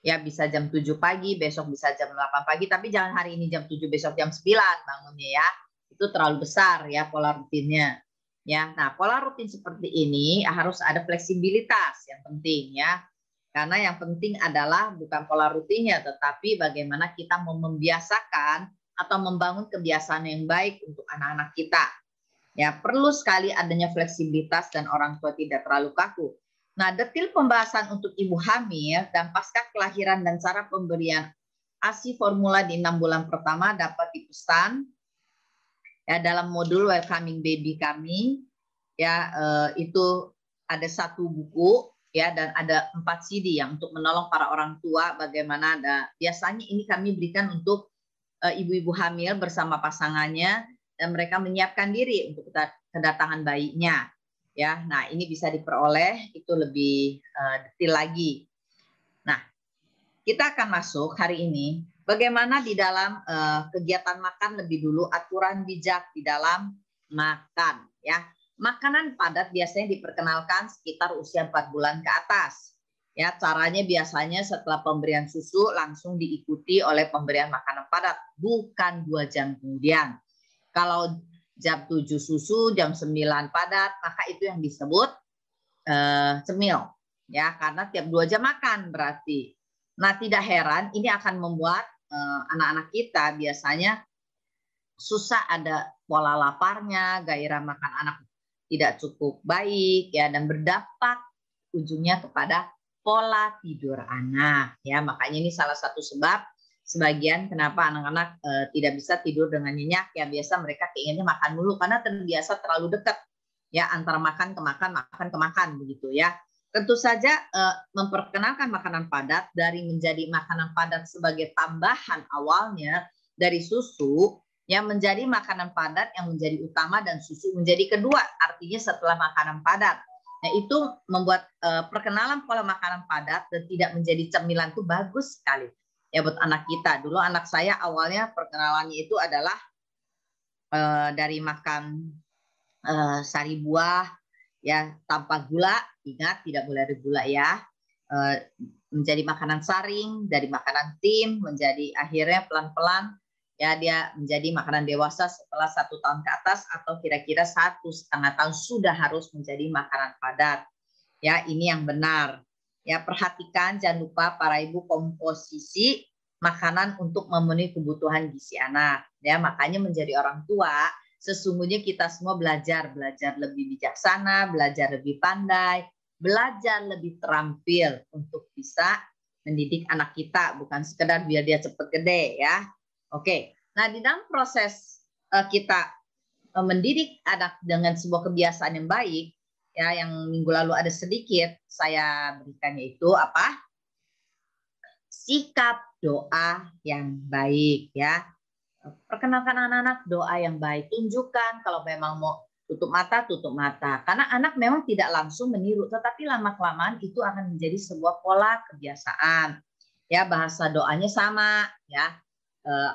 Ya bisa jam 7 pagi, besok bisa jam 8 pagi, tapi jangan hari ini jam 7, besok jam 9 bangunnya ya. Itu terlalu besar ya pola rutinnya. Ya, nah pola rutin seperti ini harus ada fleksibilitas yang penting ya. Karena yang penting adalah bukan pola rutinnya, tetapi bagaimana kita membiasakan atau membangun kebiasaan yang baik untuk anak-anak kita. Ya, perlu sekali adanya fleksibilitas dan orang tua tidak terlalu kaku. Nah, detil pembahasan untuk ibu hamil dan pasca kelahiran dan cara pemberian ASI formula di 6 bulan pertama dapat dipesan ya dalam modul Welcoming Baby kami. Ya, itu ada 1 buku ya dan ada 4 CD yang untuk menolong para orang tua bagaimana biasanya ini kami berikan untuk ibu-ibu hamil bersama pasangannya dan mereka menyiapkan diri untuk kedatangan bayinya. Ya, nah ini bisa diperoleh itu lebih detail lagi. Nah, kita akan masuk hari ini bagaimana di dalam kegiatan makan lebih dulu aturan bijak di dalam makan. Ya, makanan padat biasanya diperkenalkan sekitar usia 4 bulan ke atas. Ya, caranya biasanya setelah pemberian susu langsung diikuti oleh pemberian makanan padat, bukan 2 jam kemudian. Kalau jam 7 susu, jam 9 padat, maka itu yang disebut cemil. Ya, karena tiap 2 jam makan berarti. Nah, tidak heran ini akan membuat anak-anak kita biasanya susah ada pola laparnya, gairah makan anak tidak cukup baik ya dan berdampak ujungnya kepada pola tidur anak ya. Makanya ini salah satu sebab sebagian kenapa anak-anak tidak bisa tidur dengan nyenyak ya, biasa mereka keinginnya makan dulu karena terbiasa terlalu dekat ya antara makan ke makan begitu ya. Tentu saja memperkenalkan makanan padat dari menjadi makanan padat sebagai tambahan awalnya dari susu ya menjadi makanan padat yang menjadi utama dan susu menjadi kedua, artinya setelah makanan padat. Nah, itu membuat perkenalan pola makanan padat dan tidak menjadi cemilan itu bagus sekali ya buat anak kita. Dulu anak saya awalnya perkenalannya itu adalah dari makan sari buah ya tanpa gula, ingat tidak boleh ada gula ya, menjadi makanan saring, dari makanan tim menjadi akhirnya pelan-pelan ya dia menjadi makanan dewasa setelah 1 tahun ke atas atau kira-kira 1,5 tahun sudah harus menjadi makanan padat ya. Ini yang benar ya. Perhatikan jangan lupa para ibu komposisi makanan untuk memenuhi kebutuhan gizi anak ya. Makanya menjadi orang tua sesungguhnya kita semua belajar lebih bijaksana, belajar lebih pandai, belajar lebih terampil untuk bisa mendidik anak kita, bukan sekedar biar dia cepat gede ya. Oke, nah di dalam proses kita mendidik anak dengan sebuah kebiasaan yang baik, ya yang minggu lalu ada sedikit saya berikannya itu apa? Sikap doa yang baik ya. Perkenalkan anak-anak doa yang baik, tunjukkan kalau memang mau tutup mata, karena anak memang tidak langsung meniru, tetapi lama-kelamaan itu akan menjadi sebuah pola kebiasaan. Ya, bahasa doanya sama ya.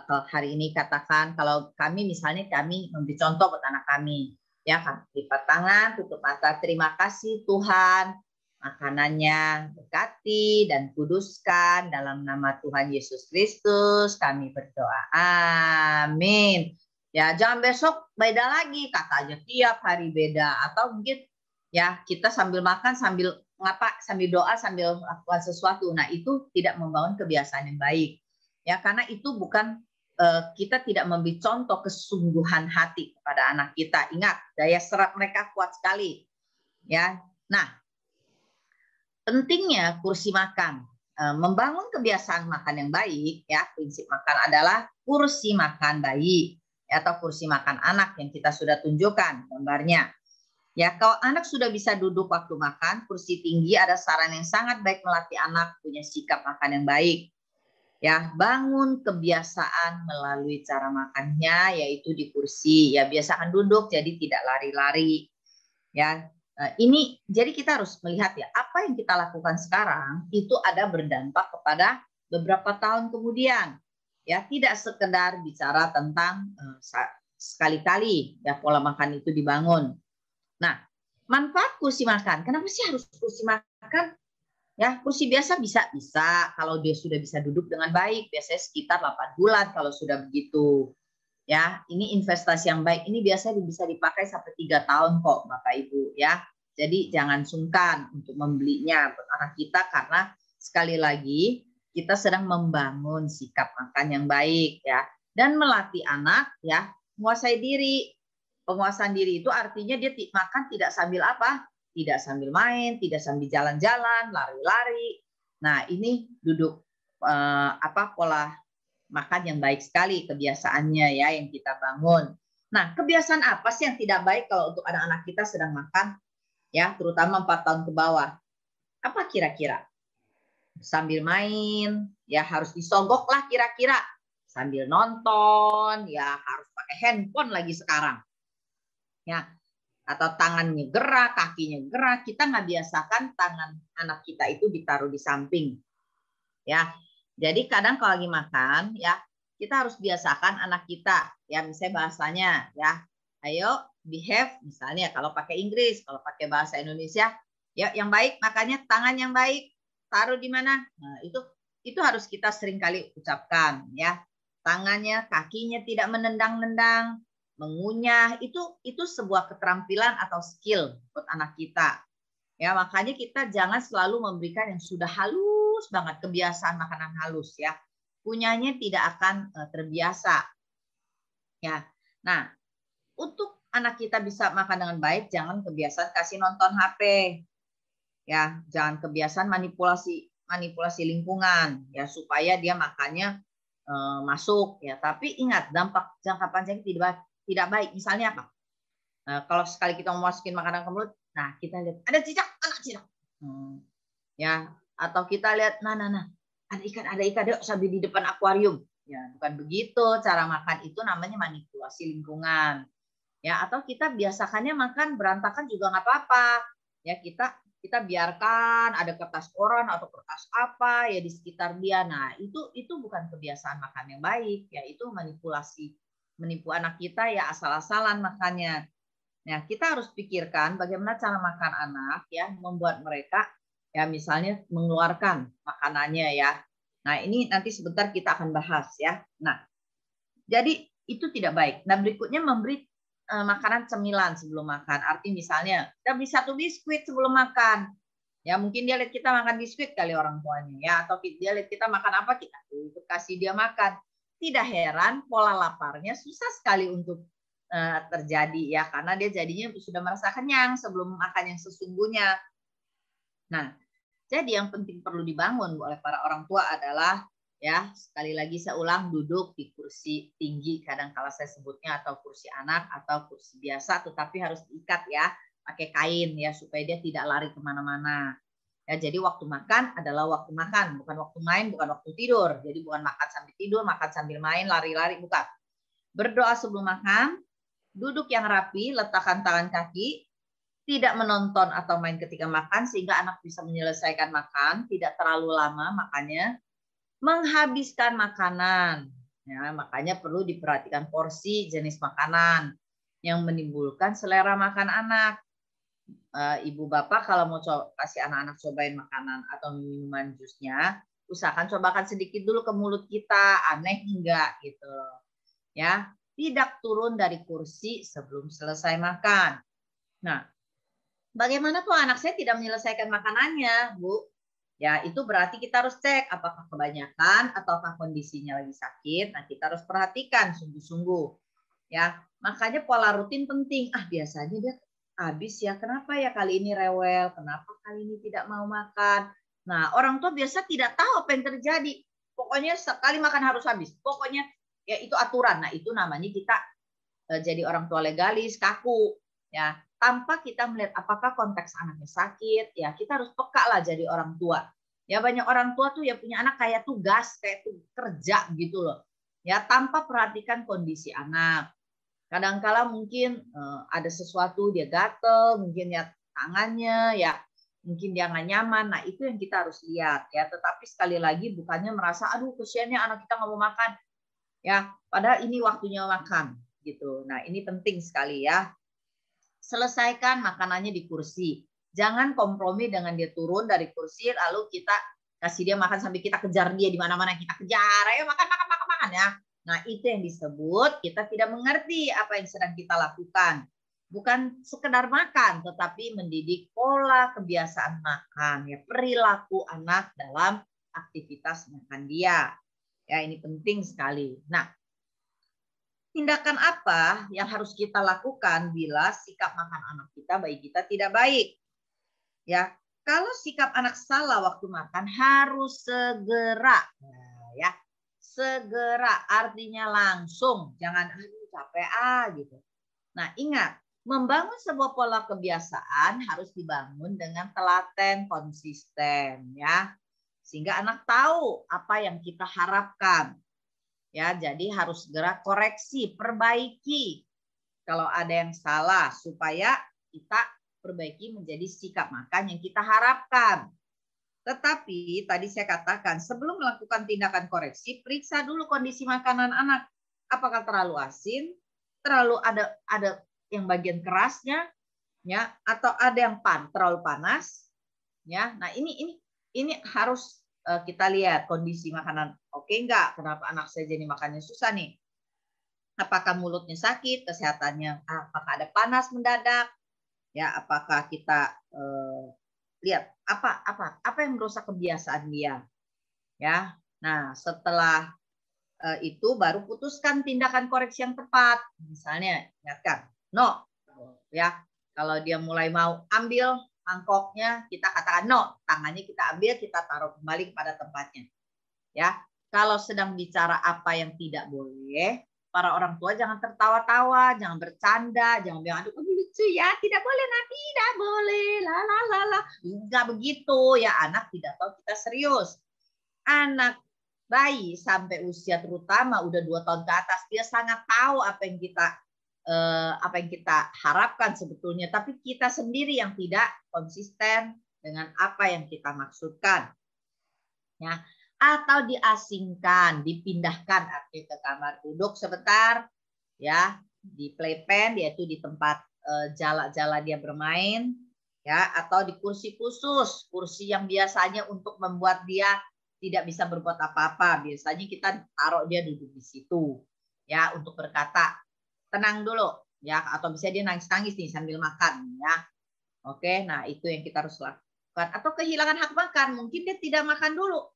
Hari ini katakan kalau kami misalnya kami memberi contoh buat anak kami, ya kan, lipat tangan, tutup mata, terima kasih Tuhan, makanannya berkati dan kuduskan dalam nama Tuhan Yesus Kristus kami berdoa, amin. Ya jangan besok beda lagi, katanya tiap hari beda, atau mungkin ya kita sambil makan sambil doa sambil melakukan sesuatu. Nah itu tidak membangun kebiasaan yang baik ya, karena itu bukan kita tidak memberi contoh kesungguhan hati kepada anak kita. Ingat, daya serap mereka kuat sekali ya. Nah, pentingnya kursi makan, membangun kebiasaan makan yang baik ya. Prinsip makan adalah kursi makan bayi ya, atau kursi makan anak yang kita sudah tunjukkan gambarnya. Ya, kalau anak sudah bisa duduk waktu makan, kursi tinggi ada saran yang sangat baik melatih anak punya sikap makan yang baik. Ya, bangun kebiasaan melalui cara makannya yaitu di kursi. Ya, biasakan duduk jadi tidak lari-lari. Ya, ini jadi kita harus melihat ya, apa yang kita lakukan sekarang itu ada berdampak kepada beberapa tahun kemudian. Ya, tidak sekedar bicara tentang sekali-kali ya pola makan itu dibangun. Nah, manfaat kursi makan. Kenapa sih harus kursi makan? Ya, kursi biasa bisa kalau dia sudah bisa duduk dengan baik, biasanya sekitar 8 bulan kalau sudah begitu. Ya, ini investasi yang baik. Ini biasanya bisa dipakai sampai 3 tahun kok, Bapak Ibu ya. Jadi jangan sungkan untuk membelinya buat anak kita karena sekali lagi kita sedang membangun sikap makan yang baik ya dan melatih anak ya menguasai diri. Penguasaan diri itu artinya dia makan tidak sambil apa? Tidak sambil main, tidak sambil jalan-jalan, lari-lari. Nah, ini duduk pola makan yang baik sekali kebiasaannya ya yang kita bangun. Nah, kebiasaan apa sih yang tidak baik kalau untuk anak-anak kita sedang makan ya, terutama 4 tahun ke bawah? Apa kira-kira? Sambil main, ya harus disogok lah kira-kira. Sambil nonton, ya harus pakai handphone lagi sekarang. Ya, atau tangannya gerak, kakinya gerak, kita nggak biasakan tangan anak kita itu ditaruh di samping. Ya, jadi kadang kalau lagi makan, ya kita harus biasakan anak kita, ya misalnya bahasanya, ya, ayo behave, misalnya kalau pakai Inggris, kalau pakai bahasa Indonesia, ya yang baik makanya tangan yang baik, taruh di mana? Nah, itu harus kita sering kali ucapkan, ya, tangannya, kakinya tidak menendang-nendang, mengunyah itu sebuah keterampilan atau skill buat anak kita. Ya, makanya kita jangan selalu memberikan yang sudah halus banget, kebiasaan makanan halus ya. Punyanya tidak akan terbiasa. Ya. Nah, untuk anak kita bisa makan dengan baik, jangan kebiasaan kasih nonton HP. Ya, jangan kebiasaan manipulasi lingkungan ya supaya dia makannya masuk ya. Tapi ingat dampak jangka panjang tidak baik. Misalnya apa? Kalau sekali kita mau masukin makanan ke mulut, nah kita lihat ada cicak, anak cicak. Ya, atau kita lihat nah ada ikan yuk sambil di depan akuarium. Ya, bukan begitu cara makan, itu namanya manipulasi lingkungan. Ya, atau kita biasakannya makan berantakan juga nggak apa-apa. Ya, kita biarkan ada kertas koran atau kertas apa ya di sekitar dia. Nah, itu bukan kebiasaan makan yang baik, ya itu manipulasi, menipu anak kita ya asal-asalan makannya. Nah, kita harus pikirkan bagaimana cara makan anak ya membuat mereka ya misalnya mengeluarkan makanannya ya. Nah, ini nanti sebentar kita akan bahas ya. Nah, jadi itu tidak baik. Nah, berikutnya memberi makanan cemilan sebelum makan. Arti misalnya kita beli 1 biskuit sebelum makan. Ya mungkin dia lihat kita makan biskuit kali orang tuanya ya, atau dia lihat kita makan apa, kita kasih dia makan. Tidak heran pola laparnya susah sekali untuk terjadi ya, karena dia jadinya sudah merasa kenyang sebelum makan yang sesungguhnya. Nah, jadi yang penting perlu dibangun oleh para orang tua adalah ya sekali lagi saya ulang, duduk di kursi tinggi, kadang kala saya sebutnya, atau kursi anak atau kursi biasa, tetapi harus diikat ya pakai kain ya supaya dia tidak lari kemana-mana. Ya, jadi waktu makan adalah waktu makan, bukan waktu main, bukan waktu tidur. Jadi bukan makan sambil tidur, makan sambil main, lari-lari, bukan. Berdoa sebelum makan, duduk yang rapi, letakkan tangan kaki, tidak menonton atau main ketika makan sehingga anak bisa menyelesaikan makan, tidak terlalu lama makannya, menghabiskan makanan. Ya, makanya perlu diperhatikan porsi jenis makanan yang menimbulkan selera makan anak. Ibu bapak kalau mau kasih anak-anak cobain makanan atau minuman jusnya, usahakan cobakan sedikit dulu ke mulut kita, aneh enggak gitu. Ya, tidak turun dari kursi sebelum selesai makan. Nah, bagaimana tuh anak saya tidak menyelesaikan makanannya, Bu? Ya, itu berarti kita harus cek apakah kebanyakan ataukah kondisinya lagi sakit. Nah, kita harus perhatikan sungguh-sungguh. Ya, makanya pola rutin penting. Biasanya dia habis ya. Kenapa ya kali ini rewel? Kenapa kali ini tidak mau makan? Nah, orang tua biasa tidak tahu apa yang terjadi. Pokoknya sekali makan harus habis. Pokoknya ya itu aturan. Nah, itu namanya kita jadi orang tua legalis, kaku. Ya, tanpa kita melihat apakah konteks anaknya sakit, ya kita harus peka lah jadi orang tua. Ya banyak orang tua tuh ya punya anak kayak tugas, kayak kerja gitu loh. Ya tanpa perhatikan kondisi anak. Kadangkala mungkin ada sesuatu dia gatel, mungkin ya tangannya, ya mungkin dia nggak nyaman. Nah itu yang kita harus lihat ya. Tetapi sekali lagi bukannya merasa aduh kesiannya anak kita nggak mau makan. Ya padahal ini waktunya makan gitu. Nah ini penting sekali ya. Selesaikan makanannya di kursi. Jangan kompromi dengan dia turun dari kursi lalu kita kasih dia makan sampai kita kejar dia di mana-mana, kita kejar, ayo makan makan makan makan ya. Nah, itu yang disebut kita tidak mengerti apa yang sedang kita lakukan. Bukan sekedar makan, tetapi mendidik pola kebiasaan makan, ya, perilaku anak dalam aktivitas makan dia. Ya, ini penting sekali. Nah, tindakan apa yang harus kita lakukan bila sikap makan anak kita bayi kita tidak baik? Ya, kalau sikap anak salah waktu makan harus segera, nah, ya, segera artinya langsung, jangan aduh capek gitu. Nah, ingat, membangun sebuah pola kebiasaan harus dibangun dengan telaten, konsisten, ya, sehingga anak tahu apa yang kita harapkan. Ya, jadi harus segera koreksi, perbaiki kalau ada yang salah supaya kita perbaiki menjadi sikap makan yang kita harapkan. Tetapi tadi saya katakan sebelum melakukan tindakan koreksi, periksa dulu kondisi makanan anak. Apakah terlalu asin, terlalu ada yang bagian kerasnya, ya, atau ada yang terlalu panas, ya. Nah, ini harus kita lihat kondisi makanan. Oke enggak? Kenapa anak saya jadi makannya susah nih? Apakah mulutnya sakit, kesehatannya, apakah ada panas mendadak, ya, apakah kita lihat apa yang merusak kebiasaan dia, ya. Nah, setelah itu baru putuskan tindakan koreksi yang tepat. Misalnya, ingatkan, no, ya. Kalau dia mulai mau ambil mangkoknya, kita katakan no, tangannya kita ambil, kita taruh kembali kepada tempatnya, ya. Kalau sedang bicara apa yang tidak boleh, para orang tua jangan tertawa-tawa, jangan bercanda, jangan bilang aduh lucu ya, tidak boleh nanti, tidak boleh, la. Enggak begitu ya, anak tidak tahu kita serius. Anak bayi sampai usia terutama udah 2 tahun ke atas, dia sangat tahu apa yang kita harapkan sebetulnya, tapi kita sendiri yang tidak konsisten dengan apa yang kita maksudkan. Ya, atau diasingkan, dipindahkan ke kamar duduk sebentar, ya, di playpen, yaitu di tempat jala-jala dia bermain, ya, atau di kursi khusus, kursi yang biasanya untuk membuat dia tidak bisa berbuat apa-apa. Biasanya kita taruh dia duduk di situ, ya, untuk berkata tenang dulu, ya, atau bisa dia nangis-nangis nih sambil makan, ya. Oke, nah itu yang kita harus lakukan. Atau kehilangan hak makan, mungkin dia tidak makan dulu.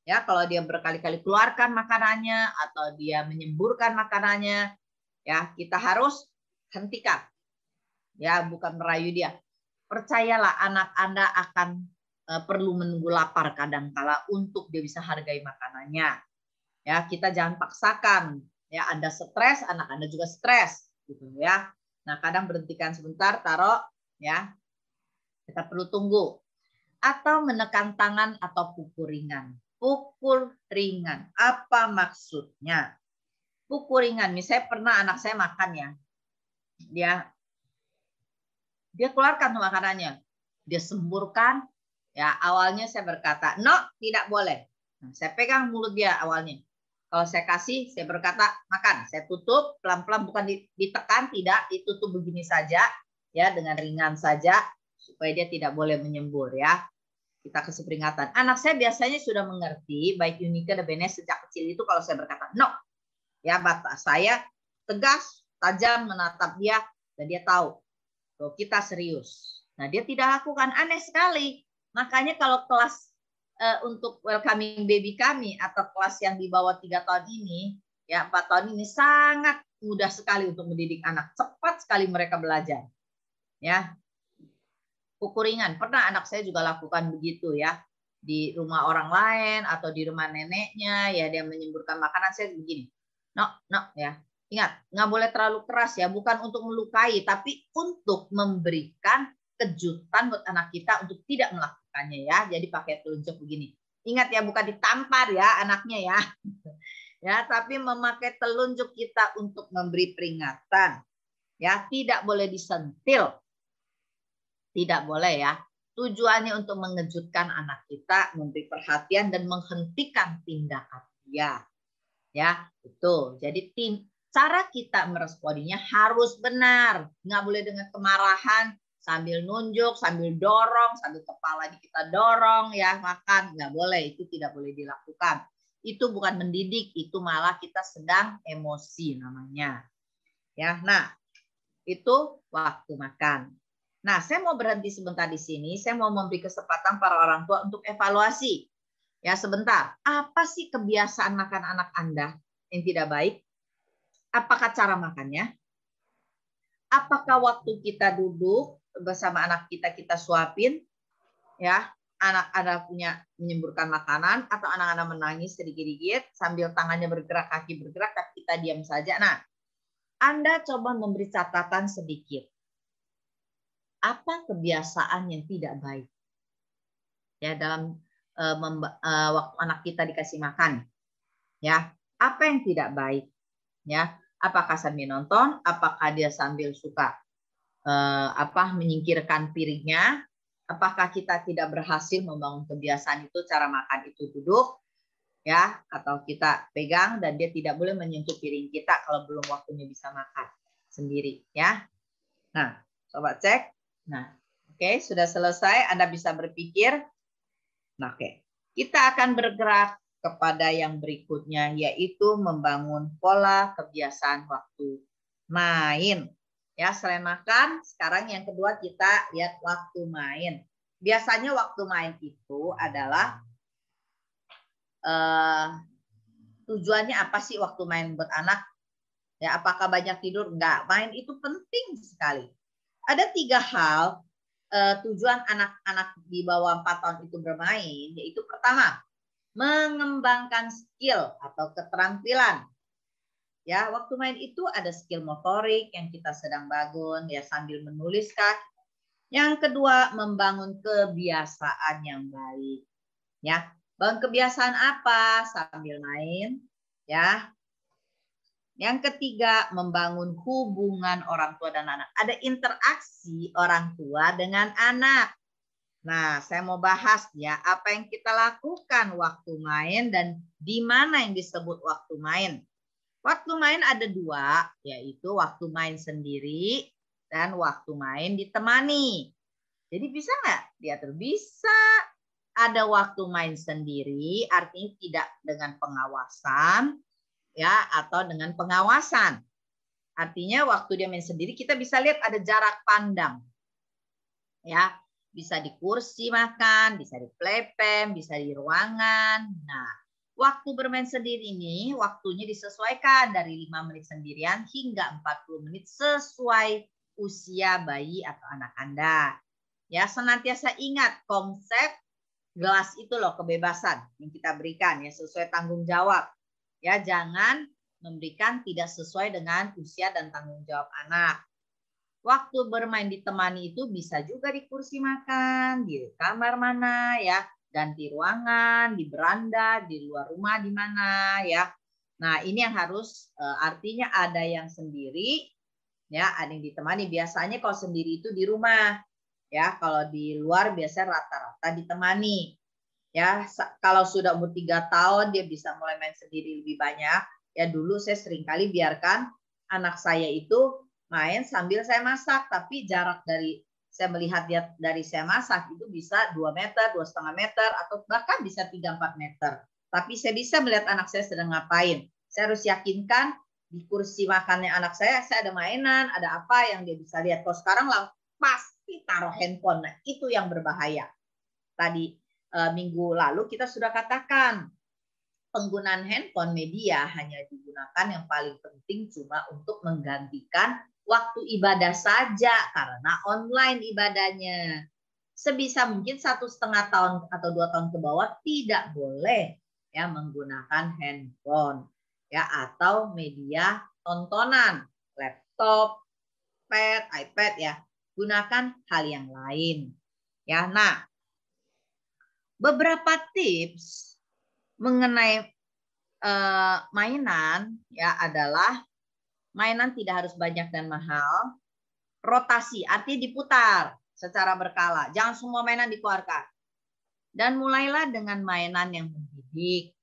Ya, kalau dia berkali-kali keluarkan makanannya atau dia menyemburkan makanannya, ya, kita harus hentikan. Ya, bukan merayu dia. Percayalah anak Anda akan perlu menunggu lapar kadangkala untuk dia bisa hargai makanannya. Ya, kita jangan paksakan. Ya, Anda stres, anak Anda juga stres, gitu ya. Nah, kadang berhentikan sebentar, taruh, ya. Kita perlu tunggu. Atau menekan tangan atau pukul ringan. Pukul ringan. Apa maksudnya? Pukul ringan. Misalnya pernah anak saya makan ya. Dia keluarkan makanannya. Dia semburkan. Ya, awalnya saya berkata, no, tidak boleh. Nah, saya pegang mulut dia awalnya. Kalau saya kasih, saya berkata, makan. Saya tutup pelan-pelan, bukan ditekan, tidak. Ditutup begini saja, ya, dengan ringan saja, supaya dia tidak boleh menyembur, ya. Kita kasih peringatan. Anak saya biasanya sudah mengerti, baik Unika dan Benes sejak kecil itu kalau saya berkata no, ya, batas saya tegas, tajam menatap dia dan dia tahu bahwa kita serius. Nah, dia tidak lakukan, aneh sekali. Makanya kalau kelas untuk welcoming baby kami atau kelas yang di bawah 3 tahun ini, ya 4 tahun ini sangat mudah sekali untuk mendidik anak. Cepat sekali mereka belajar. Ya, pukul ringan. Pernah anak saya juga lakukan begitu ya. Di rumah orang lain atau di rumah neneknya, ya dia menyemburkan makanan, saya begini. No, ya. Ingat, nggak boleh terlalu keras ya. Bukan untuk melukai, tapi untuk memberikan kejutan buat anak kita untuk tidak melakukannya ya. Jadi pakai telunjuk begini. Ingat ya, bukan ditampar ya anaknya ya. Ya, tapi memakai telunjuk kita untuk memberi peringatan. Ya, tidak boleh disentil. Tidak boleh ya. Tujuannya untuk mengejutkan anak kita, memberi perhatian dan menghentikan tindakan dia. Ya, itu. Jadi cara kita meresponinya harus benar. Nggak boleh dengan kemarahan sambil nunjuk, sambil dorong, sambil kepala kita dorong ya makan, nggak boleh, itu tidak boleh dilakukan. Itu bukan mendidik, itu malah kita sedang emosi namanya. Ya, nah itu waktu makan. Nah, saya mau berhenti sebentar di sini. Saya mau memberi kesempatan para orang tua untuk evaluasi. Ya, sebentar. Apa sih kebiasaan makan anak Anda yang tidak baik? Apakah cara makannya? Apakah waktu kita duduk bersama anak kita suapin? Ya, anak-anak punya menyemburkan makanan atau anak-anak menangis sedikit-sedikit sambil tangannya bergerak, kaki bergerak, tapi kita diam saja. Nah, Anda coba memberi catatan sedikit. Apa kebiasaan yang tidak baik ya dalam waktu anak kita dikasih makan, ya apa yang tidak baik, ya apakah sambil nonton, apakah dia sambil suka menyingkirkan piringnya, apakah kita tidak berhasil membangun kebiasaan itu, cara makan itu duduk, ya atau kita pegang dan dia tidak boleh menyentuh piring kita kalau belum waktunya bisa makan sendiri, ya. Nah coba cek. Nah, oke, sudah selesai. Anda bisa berpikir. Nah, oke. Kita akan bergerak kepada yang berikutnya, yaitu membangun pola kebiasaan waktu main. Ya, selain makan, sekarang yang kedua kita lihat waktu main. Biasanya waktu main itu adalah tujuannya apa sih waktu main buat anak? Ya, apakah banyak tidur? Enggak. Main itu penting sekali. Ada 3 hal tujuan anak-anak di bawah 4 tahun itu bermain, yaitu pertama, mengembangkan skill atau keterampilan. Ya, waktu main itu ada skill motorik yang kita sedang bangun, ya sambil menuliskah. Yang kedua, membangun kebiasaan yang baik. Ya, bangun kebiasaan apa sambil main? Ya, yang ketiga, membangun hubungan orang tua dan anak. Ada interaksi orang tua dengan anak. Nah, saya mau bahas ya, apa yang kita lakukan waktu main dan di mana yang disebut waktu main. Waktu main ada 2, yaitu waktu main sendiri dan waktu main ditemani. Jadi bisa nggak diatur? Bisa. Ada waktu main sendiri, artinya tidak dengan pengawasan, ya atau dengan pengawasan. Artinya waktu dia main sendiri kita bisa lihat ada jarak pandang. Ya, bisa di kursi makan, bisa di playpen, bisa di ruangan. Nah, waktu bermain sendiri ini waktunya disesuaikan dari 5 menit sendirian hingga 40 menit sesuai usia bayi atau anak Anda. Ya, senantiasa ingat konsep gelas itu loh, kebebasan yang kita berikan ya sesuai tanggung jawab. Ya, jangan memberikan tidak sesuai dengan usia dan tanggung jawab anak. Waktu bermain ditemani itu bisa juga di kursi makan, di kamar mana ya, ganti ruangan, di beranda, di luar rumah di mana ya. Nah, ini yang harus artinya ada yang sendiri ya, ada yang ditemani. Biasanya kalau sendiri itu di rumah. Ya, kalau di luar biasanya rata-rata ditemani. Ya, kalau sudah umur 3 tahun dia bisa mulai main sendiri lebih banyak. Ya dulu saya seringkali biarkan anak saya itu main sambil saya masak, tapi jarak dari saya melihat dia dari saya masak itu bisa 2 meter, 2,5 meter atau bahkan bisa 3-4 meter. Tapi saya bisa melihat anak saya sedang ngapain. Saya harus yakinkan di kursi makannya anak saya ada mainan, ada apa yang dia bisa lihat. Kalau sekarang lah pasti taruh handphone. Nah, itu yang berbahaya. Tadi minggu lalu kita sudah katakan penggunaan handphone media hanya digunakan yang paling penting cuma untuk menggantikan waktu ibadah saja karena online ibadahnya. Sebisa mungkin 1,5 tahun atau 2 tahun ke bawah tidak boleh ya menggunakan handphone ya atau media tontonan, laptop, iPad ya. Gunakan hal yang lain. Ya, nah beberapa tips mengenai mainan ya adalah mainan tidak harus banyak dan mahal, rotasi artinya diputar secara berkala, jangan semua mainan dikeluarkan. Dan mulailah dengan mainan yang mendidik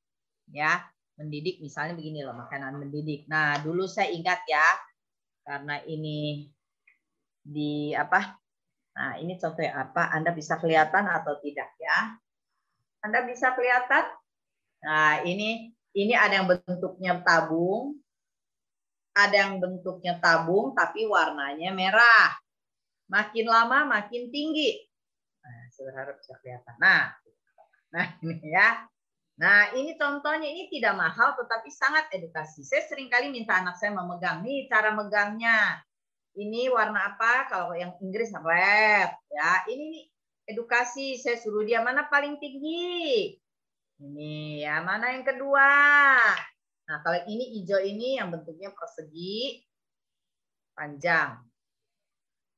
ya, mendidik misalnya begini loh, makanan mendidik. Nah, dulu saya ingat ya karena ini di Nah, ini contohnya apa? Anda bisa kelihatan atau tidak ya? Anda bisa kelihatan? Nah, ini ada yang bentuknya tabung, ada yang bentuknya tabung tapi warnanya merah. Makin lama makin tinggi. Nah, saya berharap bisa kelihatan. Nah ini ya. Nah, ini contohnya, ini tidak mahal tetapi sangat edukasi. Saya seringkali minta anak saya memegang. Nih cara megangnya. Ini warna apa? Kalau yang Inggris red ya. Ini nih edukasi, saya suruh dia mana paling tinggi. Ini ya, mana yang kedua. Nah, kalau ini hijau ini yang bentuknya persegi panjang.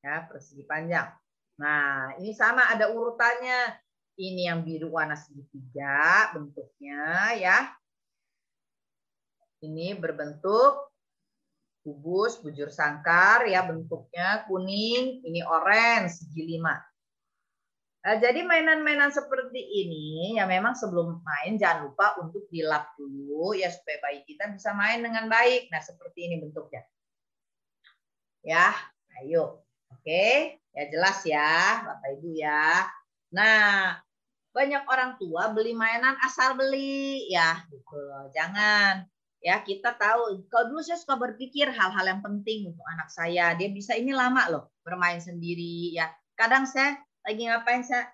Ya, persegi panjang. Nah, ini sama ada urutannya. Ini yang biru warna segitiga bentuknya ya. Ini berbentuk kubus, bujur sangkar ya bentuknya kuning, ini orange segi 5. Nah, jadi mainan-mainan seperti ini ya memang sebelum main jangan lupa untuk dilap dulu ya supaya bayi kita bisa main dengan baik. Nah, seperti ini bentuknya. Ya, ayo. Oke, ya jelas ya Bapak Ibu ya. Nah, banyak orang tua beli mainan asal beli ya gitu loh. Jangan ya, kita tahu kalau dulu saya suka berpikir hal-hal yang penting untuk anak saya, dia bisa ini lama loh bermain sendiri ya. Kadang saya lagi ngapain, saya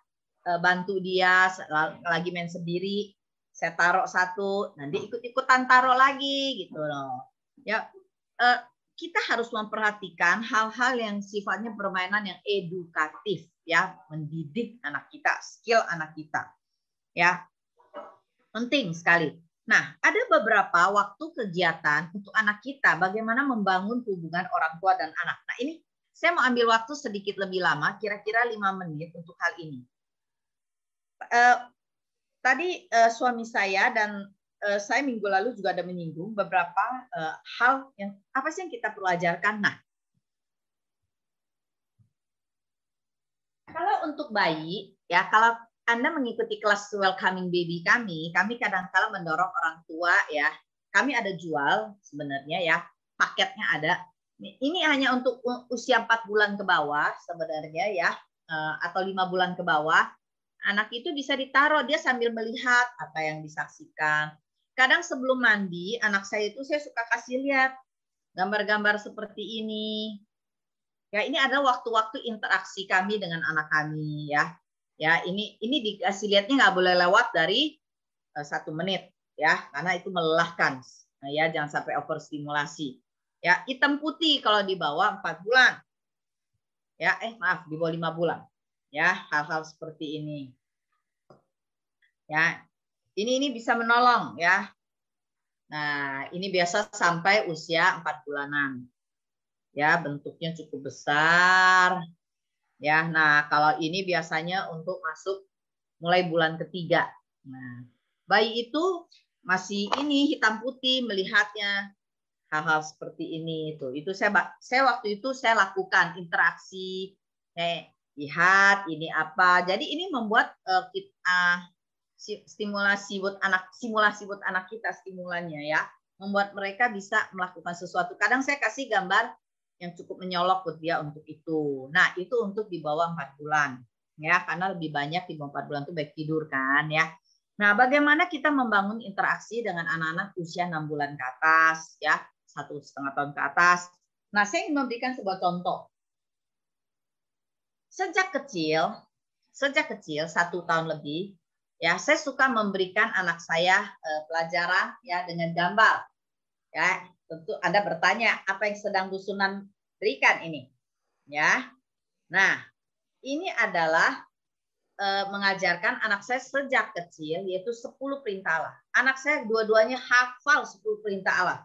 bantu dia lagi main sendiri, saya taruh satu nanti ikut-ikutan taruh lagi gitu loh ya. Kita harus memperhatikan hal-hal yang sifatnya permainan yang edukatif ya, mendidik anak kita, skill anak kita ya, penting sekali. Nah, ada beberapa waktu kegiatan untuk anak kita bagaimana membangun hubungan orang tua dan anak. Nah, ini saya mau ambil waktu sedikit lebih lama, kira-kira 5 menit untuk hal ini. Tadi suami saya dan saya minggu lalu juga ada menyinggung beberapa hal yang apa sih yang kita perlu ajarkan. Nah, kalau untuk bayi ya, kalau Anda mengikuti kelas welcoming baby kami kadang-kala mendorong orang tua ya. Kami ada jual sebenarnya ya, paketnya ada. Ini hanya untuk usia 4 bulan ke bawah sebenarnya ya, atau 5 bulan ke bawah. Anak itu bisa ditaruh, dia sambil melihat apa yang disaksikan. Kadang sebelum mandi, anak saya itu saya suka kasih lihat gambar-gambar seperti ini. Ya, ini ada waktu-waktu interaksi kami dengan anak kami ya. Ya, ini dikasih lihatnya nggak boleh lewat dari 1 menit ya, karena itu melelahkan. Nah, ya, jangan sampai overstimulasi. Ya, hitam putih kalau di bawah 4 bulan. Ya, maaf, di bawah 5 bulan. Ya, hal-hal seperti ini. Ya, ini bisa menolong ya. Nah, ini biasa sampai usia 4 bulanan. Ya, bentuknya cukup besar. Ya, nah kalau ini biasanya untuk masuk mulai bulan ketiga. Nah, bayi itu masih ini hitam putih melihatnya, hal-hal seperti ini itu saya waktu itu saya lakukan interaksi, lihat ini apa. Jadi ini membuat kita simulasi buat anak kita, stimulannya ya, membuat mereka bisa melakukan sesuatu. Kadang saya kasih gambar yang cukup menyolok buat dia untuk itu. Nah, itu untuk di bawah 4 bulan ya, karena lebih banyak di bawah 4 bulan itu baik tidur kan ya. Nah, bagaimana kita membangun interaksi dengan anak-anak usia 6 bulan ke atas ya, 1,5 tahun ke atas. Nah, saya ingin memberikan sebuah contoh. Sejak kecil 1 tahun lebih ya, saya suka memberikan anak saya pelajaran ya dengan gambar. Ya, tentu Anda bertanya apa yang sedang Bu Sunan berikan ini. Ya. Nah, ini adalah mengajarkan anak saya sejak kecil yaitu 10 perintah Allah. Anak saya dua-duanya hafal 10 perintah Allah.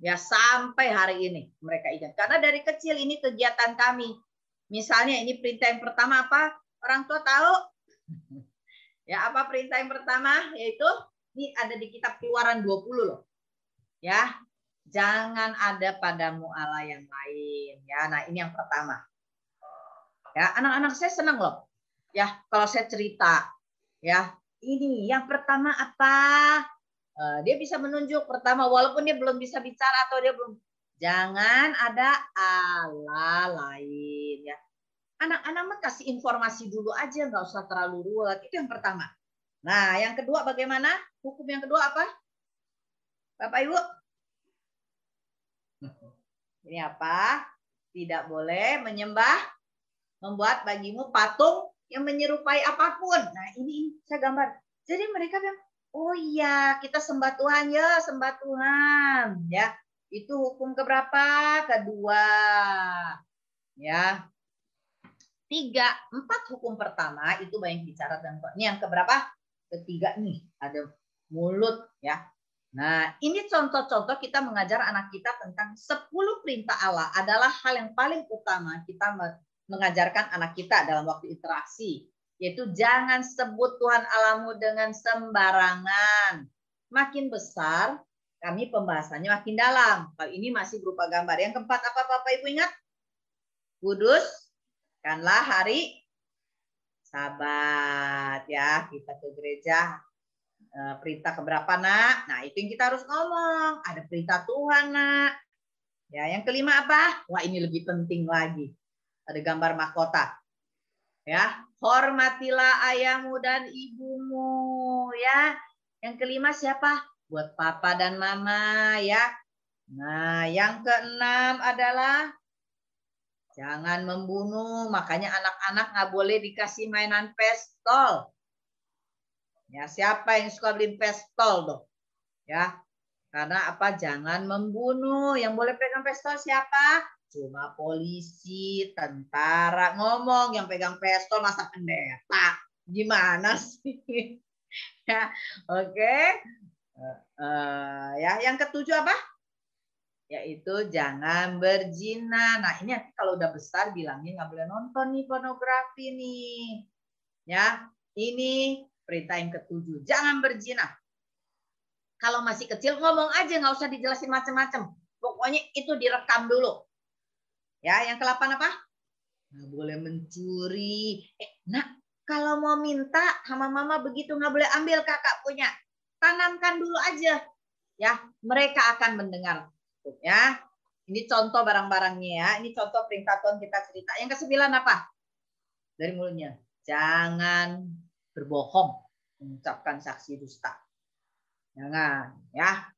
Ya, sampai hari ini mereka ingat. Karena dari kecil ini kegiatan kami. Misalnya ini perintah yang pertama apa? Orang tua tahu? Ya, apa perintah yang pertama? Yaitu ini ada di kitab Keluaran 20 loh. Ya, jangan ada padamu Allah yang lain. Ya, nah ini yang pertama. Ya, anak-anak saya senang loh. Ya, kalau saya cerita, ya ini yang pertama apa? Dia bisa menunjuk pertama, walaupun dia belum bisa bicara atau dia belum. Jangan ada Allah lain. Ya, Anak-anak mah kasih informasi dulu aja, nggak usah terlalu ruwet. Itu yang pertama. Nah, yang kedua bagaimana? Hukum yang kedua apa? Bapak Ibu? Ini apa? Tidak boleh membuat bagimu patung yang menyerupai apapun. Nah, ini saya gambar. Jadi mereka bilang, oh iya, kita sembah Tuhan ya, sembah Tuhan. Ya, itu hukum keberapa? Kedua. Ya. 3, 4 hukum pertama itu banyak bicara dan ini yang keberapa? Ketiga nih, ada mulut ya. Nah, ini contoh-contoh kita mengajar anak kita tentang 10 perintah Allah adalah hal yang paling utama kita mengajarkan anak kita dalam waktu interaksi, yaitu jangan sebut Tuhan Allahmu dengan sembarangan. Makin besar, kami pembahasannya makin dalam. Kalau ini masih berupa gambar. Yang keempat apa Bapak Ibu ingat? Kuduskanlah hari Sabat ya, kita ke gereja. Perintah keberapa nak? Nah itu yang kita harus ngomong. Ada perintah Tuhan nak. Ya, yang kelima apa? Wah ini lebih penting lagi. Ada gambar mahkota. Ya, hormatilah ayahmu dan ibumu. Ya, yang kelima siapa? Buat papa dan mama ya. Nah, yang keenam adalah jangan membunuh. Makanya anak-anak nggak boleh dikasih mainan pistol. Ya, siapa yang suka beli pistol tuh? Ya, karena apa? Jangan membunuh. Yang boleh pegang pistol siapa? Cuma polisi, tentara. Ngomong yang pegang pistol masa pendeta. Gimana sih? Ya, oke. Ya, yang ketujuh apa? Yaitu jangan berzina. Nah, ini kalau udah besar bilangnya nggak boleh nonton nih pornografi nih. Ya, ini perintah yang ketujuh. Jangan berzina. Kalau masih kecil ngomong aja, nggak usah dijelasin macam-macam. Pokoknya itu direkam dulu. Ya, yang ke-8 apa? Nggak boleh mencuri. Nak, kalau mau minta sama mama begitu nggak boleh ambil kakak punya. Tanamkan dulu aja. Ya, mereka akan mendengar. Ya, ini contoh barang-barangnya ya. Ini contoh perintah Tuhan kita cerita. Yang ke-9 apa? Dari mulutnya. Jangan berbohong, mengucapkan saksi dusta. Jangan, ya.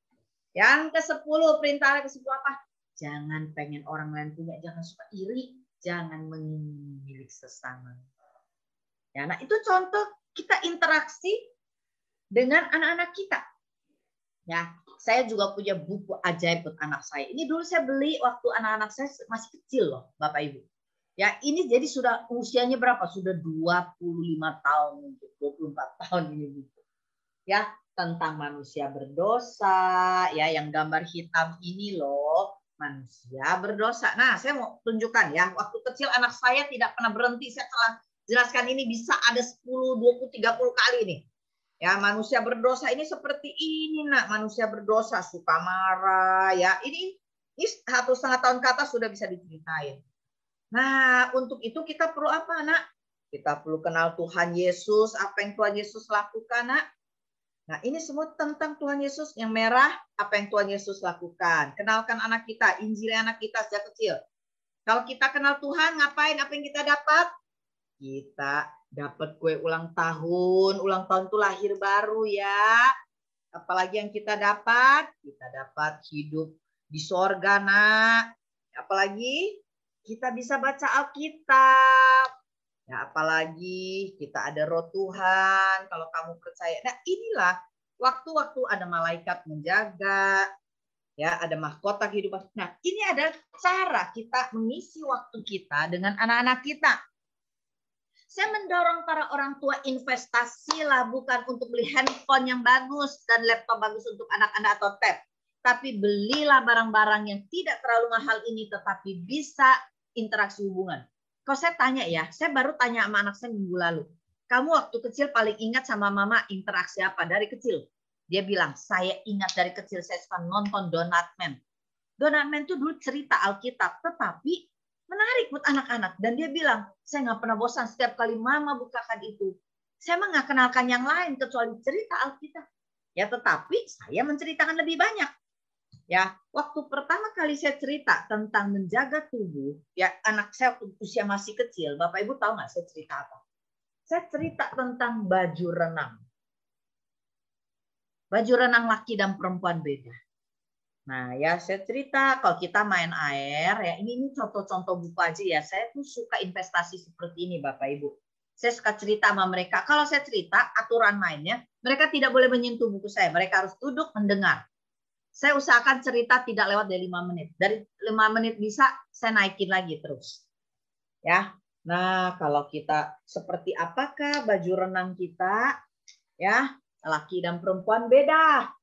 Yang ke-10 perintah ke-10 apa? Jangan pengen orang lain punya, jangan suka iri, jangan memiliki sesama. Ya, nah itu contoh kita interaksi dengan anak-anak kita. Ya, saya juga punya buku ajaib buat anak saya. Ini dulu saya beli waktu anak-anak saya masih kecil loh, Bapak Ibu. Ya, ini jadi sudah usianya berapa? Sudah 25 tahun, 24 tahun ini buku. Ya, tentang manusia berdosa, ya yang gambar hitam ini loh, manusia berdosa. Nah, saya mau tunjukkan ya, waktu kecil anak saya tidak pernah berhenti, saya telah jelaskan ini bisa ada 10, 20, 30 kali nih. Ya, manusia berdosa ini seperti ini, nak. Manusia berdosa suka marah, ya. Ini 1,5 tahun ke atas sudah bisa diceritain. Nah, untuk itu kita perlu apa, nak? Kita perlu kenal Tuhan Yesus, apa yang Tuhan Yesus lakukan, nak. Nah, ini semua tentang Tuhan Yesus. Yang merah, apa yang Tuhan Yesus lakukan. Kenalkan anak kita, Injil anak kita sejak kecil. Kalau kita kenal Tuhan, ngapain? Apa yang kita dapat? Kita dapat kue ulang tahun. Ulang tahun itu lahir baru ya. Apalagi yang kita dapat? Kita dapat hidup di sorga, nak. Apalagi kita bisa baca Alkitab. Ya, apalagi kita ada roh Tuhan, kalau kamu percaya. Nah, inilah waktu-waktu ada malaikat menjaga, ya, ada mahkota kehidupan. Nah, ini ada cara kita mengisi waktu kita dengan anak-anak kita. Saya mendorong para orang tua investasilah bukan untuk beli handphone yang bagus dan laptop bagus untuk anak-anak atau tab. Tapi belilah barang-barang yang tidak terlalu mahal ini tetapi bisa interaksi hubungan. Kalau saya tanya ya, saya baru tanya sama anak saya minggu lalu. Kamu waktu kecil paling ingat sama mama interaksi apa dari kecil? Dia bilang, saya ingat dari kecil saya suka nonton Donut Man. Donut Man itu dulu cerita Alkitab, tetapi menarik buat anak-anak. Dan dia bilang, saya nggak pernah bosan setiap kali mama bukakan itu. Saya mah nggak kenalkan yang lain kecuali cerita Alkitab. Ya tetapi saya menceritakan lebih banyak. Ya, waktu pertama kali saya cerita tentang menjaga tubuh, ya anak saya usia masih kecil, Bapak Ibu tahu nggak saya cerita apa? Saya cerita tentang baju renang. Baju renang laki dan perempuan beda. Nah, ya saya cerita kalau kita main air, ya ini contoh-contoh buku aja ya. Saya tuh suka investasi seperti ini, Bapak Ibu. Saya suka cerita sama mereka. Kalau saya cerita aturan mainnya, mereka tidak boleh menyentuh buku saya. Mereka harus duduk mendengar. Saya usahakan cerita tidak lewat dari 5 menit. Dari 5 menit bisa, saya naikin lagi terus. Ya. Nah, kalau kita seperti apakah baju renang kita? Ya, laki dan perempuan beda.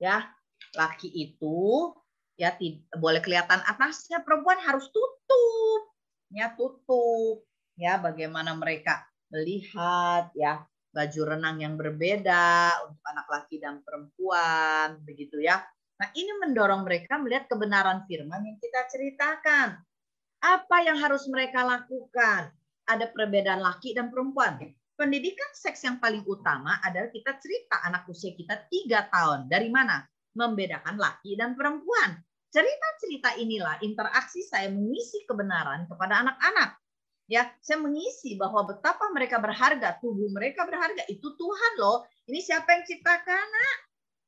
Ya, laki itu ya boleh kelihatan atasnya, perempuan harus tutup. Ya, tutup. Ya, bagaimana mereka melihat ya baju renang yang berbeda untuk anak laki dan perempuan, begitu ya. Nah, ini mendorong mereka melihat kebenaran firman yang kita ceritakan. Apa yang harus mereka lakukan? Ada perbedaan laki dan perempuan. Pendidikan seks yang paling utama adalah kita cerita anak usia kita 3 tahun. Dari mana? Membedakan laki dan perempuan. Cerita-cerita inilah interaksi saya mengisi kebenaran kepada anak-anak. Ya, saya mengisi bahwa betapa mereka berharga, tubuh mereka berharga. Itu Tuhan loh. Ini siapa yang ciptakan, nak?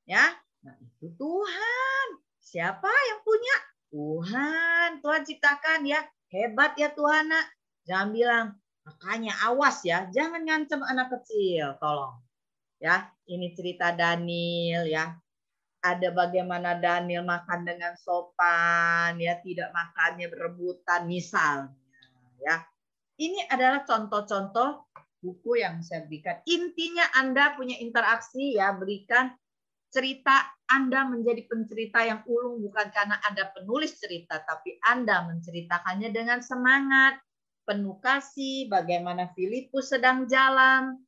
Ya, nah itu Tuhan. Siapa yang punya? Tuhan. Tuhan ciptakan ya. Hebat ya Tuhan, nak. Jangan bilang, makanya awas ya. Jangan ngancam anak kecil, tolong. Ya, ini cerita Daniel ya. Ada bagaimana Daniel makan dengan sopan, ya tidak makannya berebutan misalnya, ya. Ini adalah contoh-contoh buku yang saya berikan. Intinya Anda punya interaksi ya, berikan cerita Anda menjadi pencerita yang ulung bukan karena Anda penulis cerita, tapi Anda menceritakannya dengan semangat, penuh kasih, bagaimana Filipus sedang jalan.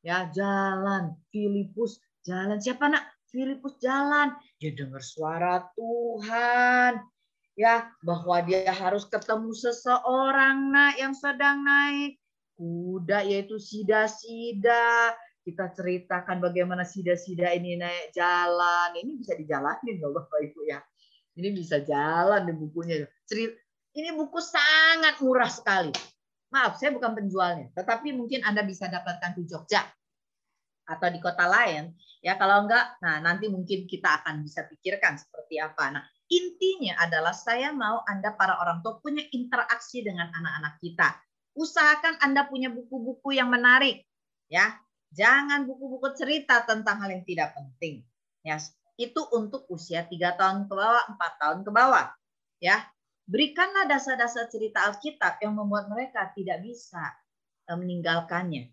Ya, jalan. Filipus jalan. Siapa nak? Filipus jalan. Dia dengar suara Tuhan. Ya, bahwa dia harus ketemu seseorang nak yang sedang naik kuda, yaitu sida-sida. Kita ceritakan bagaimana sida-sida ini naik jalan. Ini bisa dijalanin loh Bapak Ibu ya. Ini bisa jalan di bukunya. Ini buku sangat murah sekali. Maaf, saya bukan penjualnya, tetapi mungkin Anda bisa dapatkan di Jogja atau di kota lain. Ya, kalau enggak, nah nanti mungkin kita akan bisa pikirkan seperti apa. Nah, intinya adalah saya mau Anda para orang tua punya interaksi dengan anak-anak kita. Usahakan Anda punya buku-buku yang menarik, ya. Jangan buku-buku cerita tentang hal yang tidak penting. Ya, itu untuk usia 3 tahun ke bawah, 4 tahun ke bawah. Ya, berikanlah dasar-dasar cerita Alkitab yang membuat mereka tidak bisa meninggalkannya.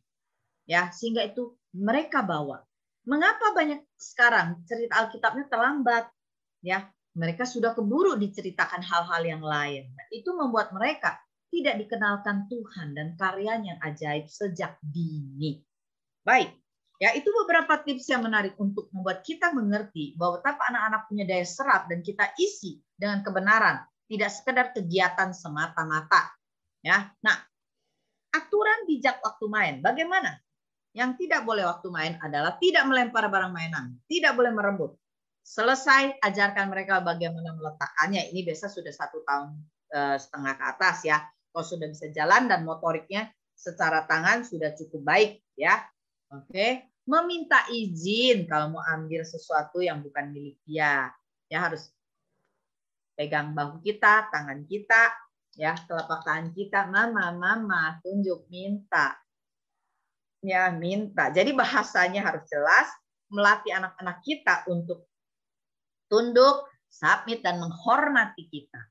Ya, sehingga itu mereka bawa. Mengapa banyak sekarang cerita Alkitabnya terlambat? Ya, mereka sudah keburu diceritakan hal-hal yang lain. Nah, itu membuat mereka tidak dikenalkan Tuhan dan karyanya yang ajaib sejak dini. Baik, ya itu beberapa tips yang menarik untuk membuat kita mengerti bahwa betapa anak-anak punya daya serap dan kita isi dengan kebenaran, tidak sekedar kegiatan semata-mata. Ya, nah aturan bijak waktu main, bagaimana? Yang tidak boleh waktu main adalah tidak melempar barang mainan, tidak boleh merebut. Selesai, ajarkan mereka bagaimana meletakkannya. Ini biasa sudah 1 tahun setengah ke atas ya. Kalau sudah bisa jalan dan motoriknya secara tangan sudah cukup baik ya. Oke, meminta izin kalau mau ambil sesuatu yang bukan milik dia. Ya harus pegang bahu kita, tangan kita, ya telapak tangan kita. Mama, tunjuk, minta. Ya, minta. Jadi bahasanya harus jelas, melatih anak-anak kita untuk tunduk, submit dan menghormati kita.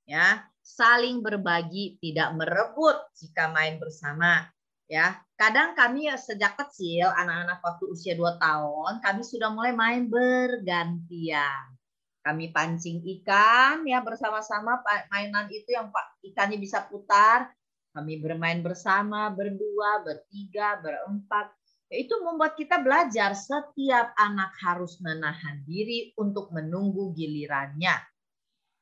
Ya, saling berbagi, tidak merebut jika main bersama. Ya, kadang kami sejak kecil, anak-anak waktu usia 2 tahun, kami sudah mulai main bergantian. Kami pancing ikan ya bersama-sama, mainan itu yang ikannya bisa putar. Kami bermain bersama, berdua, bertiga, berempat. Itu membuat kita belajar setiap anak harus menahan diri untuk menunggu gilirannya.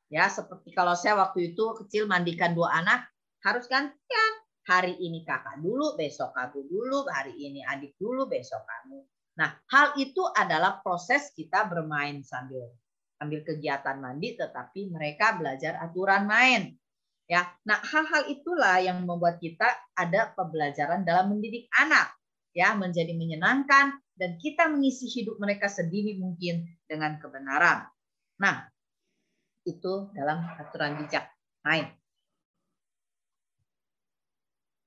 Ya, seperti kalau saya waktu itu kecil mandikan 2 anak, harus gantian. Hari ini kakak dulu, besok aku dulu, hari ini adik dulu, besok kamu. Nah, hal itu adalah proses kita bermain sambil ambil kegiatan mandi, tetapi mereka belajar aturan main. Ya, nah hal-hal itulah yang membuat kita ada pembelajaran dalam mendidik anak, ya, menjadi menyenangkan dan kita mengisi hidup mereka sedini mungkin dengan kebenaran. Nah, itu dalam aturan bijak main.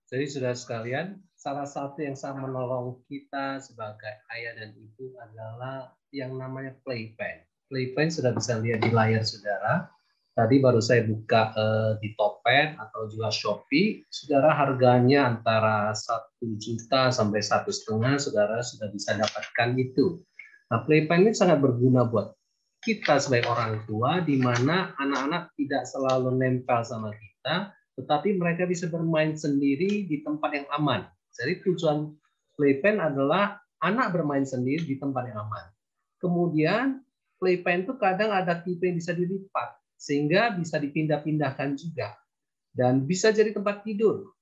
Jadi saudara sekalian, salah satu yang sangat menolong kita sebagai ayah dan ibu adalah yang namanya playpen. Playpen sudah bisa lihat di layar saudara. Tadi baru saya buka di Tokped atau juga Shopee. Saudara, harganya antara 1 juta sampai 1,5 saudara sudah bisa dapatkan itu. Nah, playpen ini sangat berguna buat kita sebagai orang tua, di mana anak-anak tidak selalu nempel sama kita, tetapi mereka bisa bermain sendiri di tempat yang aman. Jadi tujuan playpen adalah anak bermain sendiri di tempat yang aman. Kemudian playpen itu kadang ada tipe yang bisa dilipat, sehingga bisa dipindah-pindahkan juga. Dan bisa jadi tempat tidur,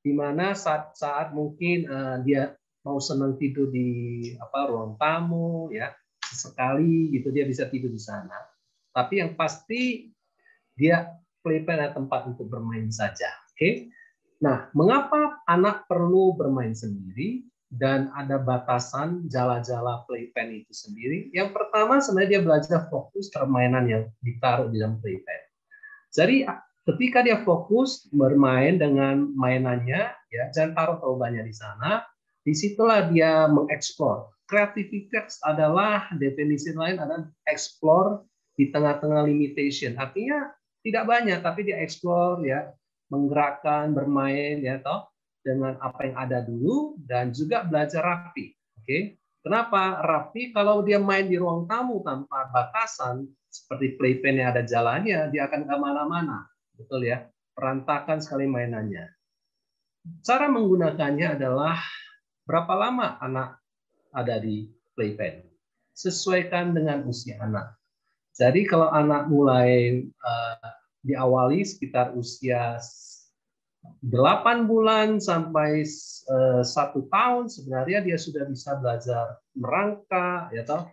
di mana saat mungkin dia mau senang tidur di ruang tamu, ya sekali gitu dia bisa tidur di sana. Tapi yang pasti dia playpen adalah tempat untuk bermain saja. Oke. Nah, mengapa anak perlu bermain sendiri dan ada batasan jala-jala playpen itu sendiri? Yang pertama sebenarnya dia belajar fokus permainan yang ditaruh di dalam playpen. Jadi ketika dia fokus bermain dengan mainannya, ya jangan taruh terlalu banyak di sana. Disitulah dia mengeksplor. Kreativitas adalah definisi lain adalah explore di tengah-tengah limitation. Artinya tidak banyak, tapi dia explore, ya, menggerakkan, bermain, ya toh, dengan apa yang ada dulu dan juga belajar rapi. Oke. Kenapa rapi? Kalau dia main di ruang tamu tanpa batasan, seperti playpen yang ada jalannya, dia akan kemana-mana. Betul ya? Perantakan sekali mainannya. Cara menggunakannya adalah berapa lama anak ada di playpen. Sesuaikan dengan usia anak. Jadi kalau anak mulai diawali sekitar usia 8 bulan sampai 1 tahun, sebenarnya dia sudah bisa belajar merangkak, ya toh.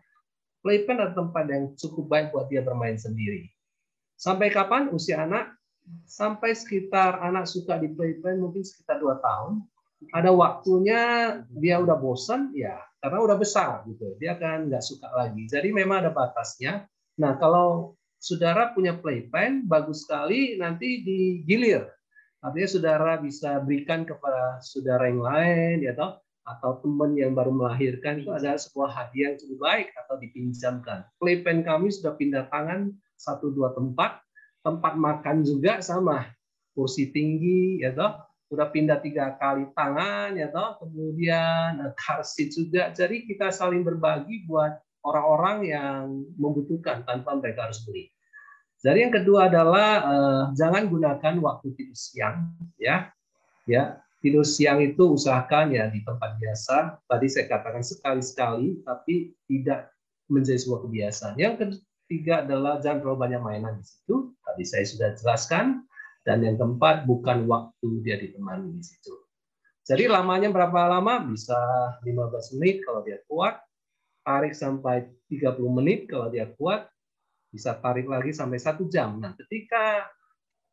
Playpen adalah tempat yang cukup baik buat dia bermain sendiri. Sampai kapan usia anak? Sampai sekitar anak suka di playpen mungkin sekitar 2 tahun. Ada waktunya dia udah bosan, ya karena udah besar gitu. Dia kan nggak suka lagi. Jadi memang ada batasnya. Nah, kalau saudara punya playpen, bagus sekali nanti digilir. Artinya saudara bisa berikan kepada saudara yang lain, ya toh, atau teman yang baru melahirkan, itu adalah sebuah hadiah yang cukup baik atau dipinjamkan. Playpen kami sudah pindah tangan 1-2 tempat, tempat makan juga sama, kursi tinggi, ya toh, sudah pindah 3 kali tangan, ya toh, kemudian car seat juga. Jadi kita saling berbagi buat orang-orang yang membutuhkan tanpa mereka harus beli. Jadi yang kedua adalah jangan gunakan waktu tidur siang, ya. Ya, tidur siang itu usahakan ya di tempat biasa. Tadi saya katakan sekali-sekali, tapi tidak menjadi sebuah kebiasaan. Yang ketiga adalah jangan terlalu banyak mainan di situ. Tadi saya sudah jelaskan. Dan yang keempat, bukan waktu dia ditemani di situ. Jadi lamanya berapa lama? Bisa 15 menit kalau dia kuat. Tarik sampai 30 menit kalau dia kuat. Bisa tarik lagi sampai 1 jam. Nah, ketika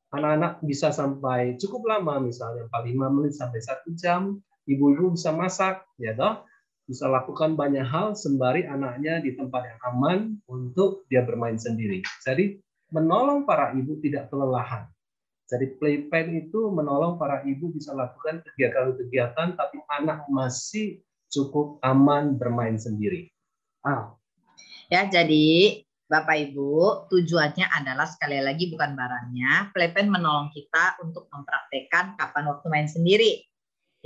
anak-anak bisa sampai cukup lama, misalnya 45 menit sampai 1 jam, ibu-ibu bisa masak, ya toh, bisa lakukan banyak hal sembari anaknya di tempat yang aman untuk dia bermain sendiri. Jadi menolong para ibu tidak kelelahan. Jadi playpen itu menolong para ibu bisa lakukan kegiatan-kegiatan, tapi anak masih cukup aman bermain sendiri. Ya, jadi Bapak Ibu, tujuannya adalah sekali lagi bukan barangnya. Playpen menolong kita untuk mempraktekkan kapan waktu main sendiri.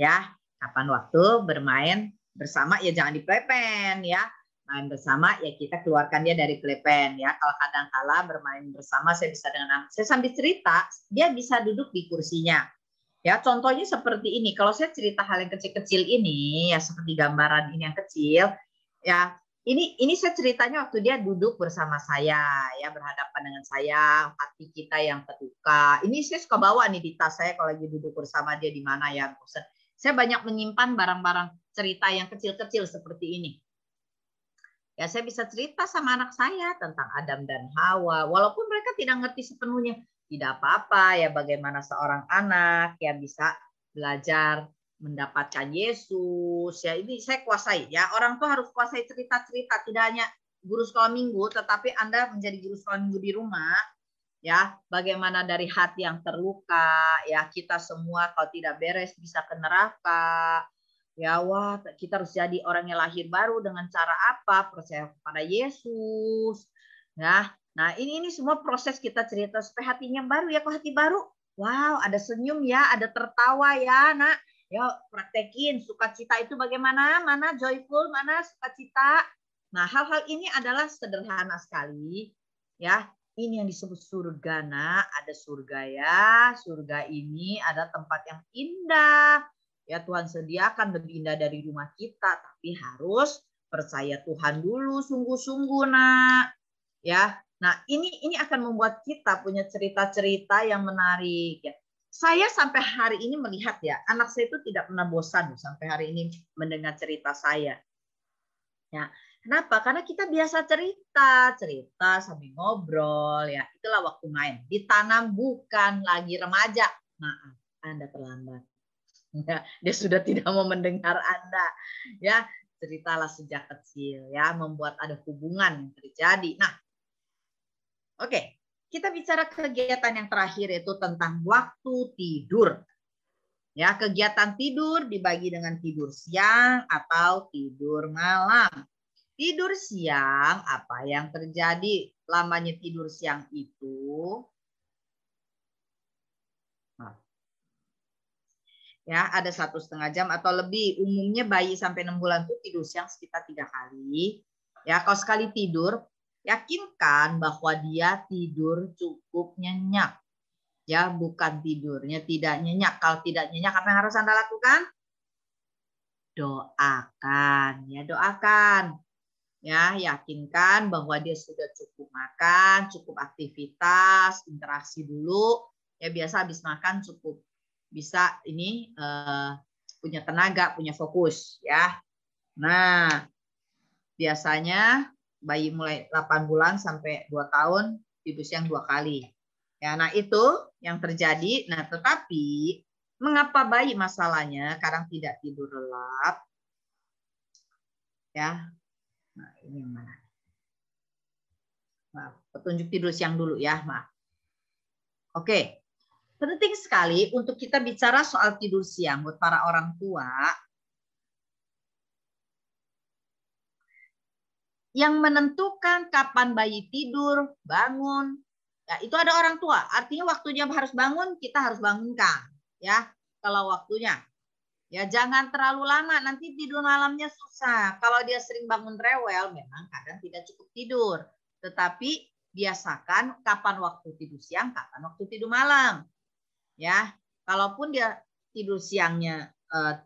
Ya, kapan waktu bermain bersama, ya jangan di playpen ya. Main bersama ya kita keluarkan dia dari playpen ya. Kalau kadang-kala bermain bersama saya bisa dengan anak saya sambil cerita, dia bisa duduk di kursinya. Ya, contohnya seperti ini. Kalau saya cerita hal yang kecil-kecil ini ya, seperti gambaran ini yang kecil ya. Ini saya ceritanya waktu dia duduk bersama saya, ya berhadapan dengan saya, hati kita yang terluka. Ini saya suka bawa nih di tas saya kalau lagi duduk bersama dia di mana ya, bosan. Saya banyak menyimpan barang-barang cerita yang kecil-kecil seperti ini. Ya, saya bisa cerita sama anak saya tentang Adam dan Hawa, walaupun mereka tidak ngerti sepenuhnya. Tidak apa-apa ya, bagaimana seorang anak ya bisa belajar mendapatkan Yesus. Ya, ini saya kuasai ya. Orang tuh harus kuasai cerita-cerita, tidak hanya guru sekolah minggu, tetapi Anda menjadi guru sekolah minggu di rumah. Ya, bagaimana dari hati yang terluka, ya kita semua kalau tidak beres bisa ke neraka. Ya, wah, kita harus jadi orang yang lahir baru dengan cara apa? Percaya kepada Yesus. Ya, nah ini semua proses kita cerita supaya hatinya baru ya. Kok hati baru? Wow, ada senyum ya, ada tertawa ya, nak. Ya, praktekin sukacita itu bagaimana? Mana joyful, mana sukacita? Nah, hal-hal ini adalah sederhana sekali. Ya, ini yang disebut surga, nak. Ada surga ya. Surga ini ada tempat yang indah. Ya, Tuhan sediakan lebih indah dari rumah kita, tapi harus percaya Tuhan dulu sungguh-sungguh, nak. Ya. Nah, ini akan membuat kita punya cerita-cerita yang menarik ya. Saya sampai hari ini melihat ya, anak saya itu tidak pernah bosan sampai hari ini mendengar cerita saya. Ya. Kenapa? Karena kita biasa cerita sambil ngobrol ya. Itulah waktu main. Ditanam bukan lagi remaja. Maaf, Anda terlambat. Ya, dia sudah tidak mau mendengar Anda. Ya, ceritalah sejak kecil ya, membuat ada hubungan yang terjadi. Nah, oke. Kita bicara kegiatan yang terakhir yaitu tentang waktu tidur. Ya, kegiatan tidur dibagi dengan tidur siang atau tidur malam. Tidur siang, apa yang terjadi lamanya tidur siang itu? Ya, ada 1,5 jam atau lebih. Umumnya bayi sampai 6 bulan itu tidur siang sekitar 3 kali. Ya, kalau sekali tidur, yakinkan bahwa dia tidur cukup nyenyak. Ya, bukan tidurnya tidak nyenyak. Kalau tidak nyenyak, apa yang harus Anda lakukan? Doakan, ya doakan. Ya, yakinkan bahwa dia sudah cukup makan, cukup aktivitas, interaksi dulu. Ya, biasa habis makan cukup bisa ini punya tenaga, punya fokus ya. Nah, biasanya bayi mulai 8 bulan sampai 2 tahun tidur siang 2 kali. Ya, nah itu yang terjadi. Nah, tetapi mengapa bayi masalahnya kadang tidak tidur lelap? Ya. Nah, ini yang mana? Maaf, petunjuk tidur siang dulu ya, maaf. Oke. Penting sekali untuk kita bicara soal tidur siang buat para orang tua. Yang menentukan kapan bayi tidur, bangun, ya itu ada orang tua. Artinya waktunya harus bangun, kita harus bangunkan, ya. Kalau waktunya, ya jangan terlalu lama, nanti tidur malamnya susah. Kalau dia sering bangun rewel, memang kadang tidak cukup tidur. Tetapi biasakan kapan waktu tidur siang, kapan waktu tidur malam. Ya, kalaupun dia tidur siangnya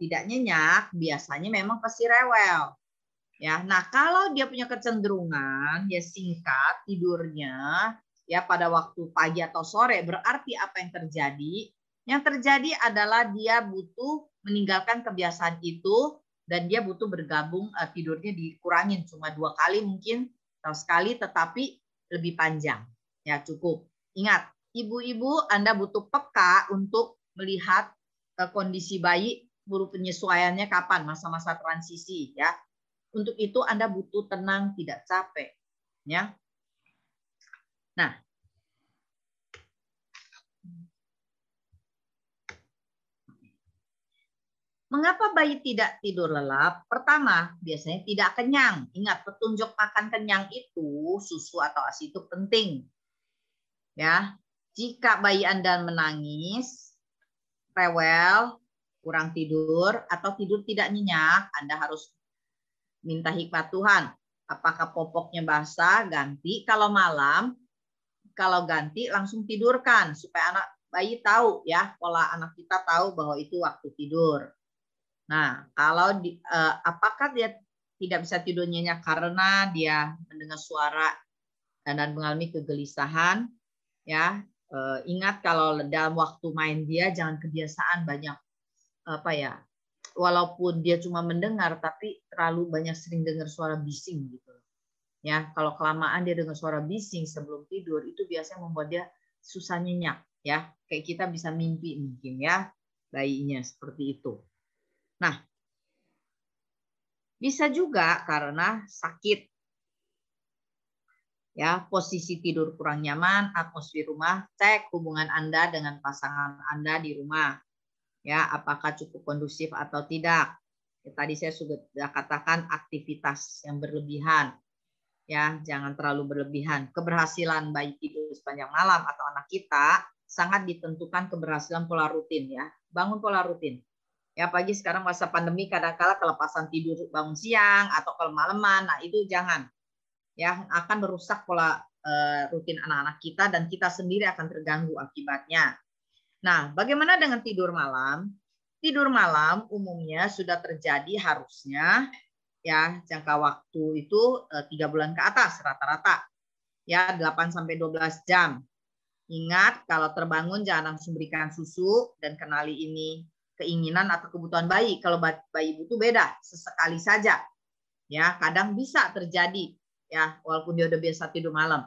tidak nyenyak, biasanya memang pasti rewel. Ya, nah kalau dia punya kecenderungan ya singkat tidurnya ya pada waktu pagi atau sore, berarti apa yang terjadi? Yang terjadi adalah dia butuh meninggalkan kebiasaan itu dan dia butuh bergabung tidurnya dikurangin cuma 2 kali mungkin atau sekali, tetapi lebih panjang. Ya cukup. Ingat, ibu-ibu Anda butuh peka untuk melihat kondisi bayi, buru penyesuaiannya kapan, masa-masa transisi ya. Untuk itu Anda butuh tenang, tidak capek, ya. Nah, mengapa bayi tidak tidur lelap? Pertama, biasanya tidak kenyang. Ingat, petunjuk makan kenyang itu susu atau ASI itu penting. Ya, jika bayi Anda menangis, rewel, kurang tidur, atau tidur tidak nyenyak, Anda harus minta hikmat Tuhan. Apakah popoknya basah, ganti. Kalau malam, kalau ganti langsung tidurkan supaya anak bayi tahu ya, pola anak kita tahu bahwa itu waktu tidur. Nah, kalau apakah dia tidak bisa tidur nyenyak karena dia mendengar suara dan mengalami kegelisahan, ya ingat kalau dalam waktu main dia jangan kebiasaan banyak apa ya, walaupun dia cuma mendengar tapi terlalu banyak sering dengar suara bising gitu. Ya, kalau kelamaan dia dengar suara bising sebelum tidur, itu biasanya membuat dia susah nyenyak. Ya, kayak kita bisa mimpi mungkin ya, bayinya seperti itu. Nah, bisa juga karena sakit. Ya, posisi tidur kurang nyaman, atmosfer rumah, cek hubungan Anda dengan pasangan Anda di rumah. Ya, apakah cukup kondusif atau tidak. Ya, tadi saya sudah katakan aktivitas yang berlebihan. Ya, jangan terlalu berlebihan. Keberhasilan bayi tidur sepanjang malam atau anak kita sangat ditentukan keberhasilan pola rutin ya. Bangun pola rutin. Ya, pagi sekarang masa pandemi kadang-kala kelepasan tidur bangun siang atau kemalaman. Nah, itu jangan. Ya, akan merusak pola rutin anak-anak kita dan kita sendiri akan terganggu akibatnya. Nah, bagaimana dengan tidur malam? Tidur malam umumnya sudah terjadi harusnya ya jangka waktu itu 3 bulan ke atas rata-rata. Ya, 8 sampai 12 jam. Ingat, kalau terbangun jangan langsung berikan susu dan kenali ini keinginan atau kebutuhan bayi. Kalau bayi butuh beda, sesekali saja. Ya, kadang bisa terjadi ya, walaupun dia udah biasa tidur malam.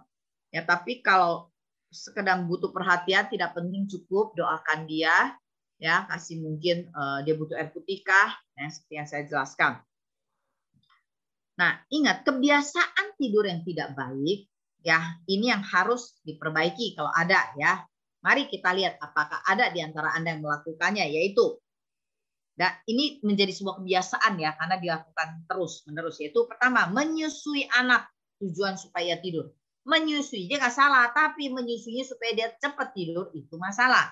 Ya, tapi kalau sekedar butuh perhatian tidak penting, cukup doakan dia ya, kasih mungkin dia butuh air putih kah, ya, seperti yang saya jelaskan. Nah, ingat kebiasaan tidur yang tidak baik ya, ini yang harus diperbaiki kalau ada ya. Mari kita lihat apakah ada di antara Anda yang melakukannya, yaitu dan ini menjadi sebuah kebiasaan ya, karena dilakukan terus-menerus. Yaitu pertama, menyusui anak. Tujuan supaya tidur. Menyusui, dia nggak salah, tapi menyusuinya supaya dia cepat tidur, itu masalah.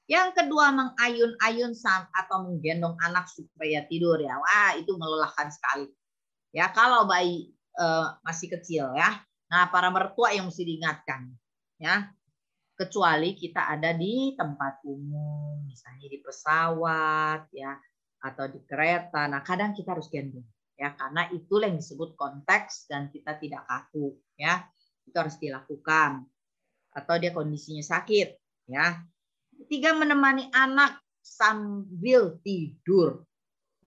Yang kedua, mengayun-ayun atau menggendong anak supaya tidur ya. Wah, itu melelahkan sekali. Ya, kalau bayi masih kecil ya. Nah, para mertua yang mesti diingatkan. Ya, kecuali kita ada di tempat umum, misalnya di pesawat ya, atau di kereta. Nah, kadang kita harus gendong ya, karena itulah yang disebut konteks dan kita tidak kaku ya. Itu harus dilakukan. Atau dia kondisinya sakit ya. Ketiga, menemani anak sambil tidur.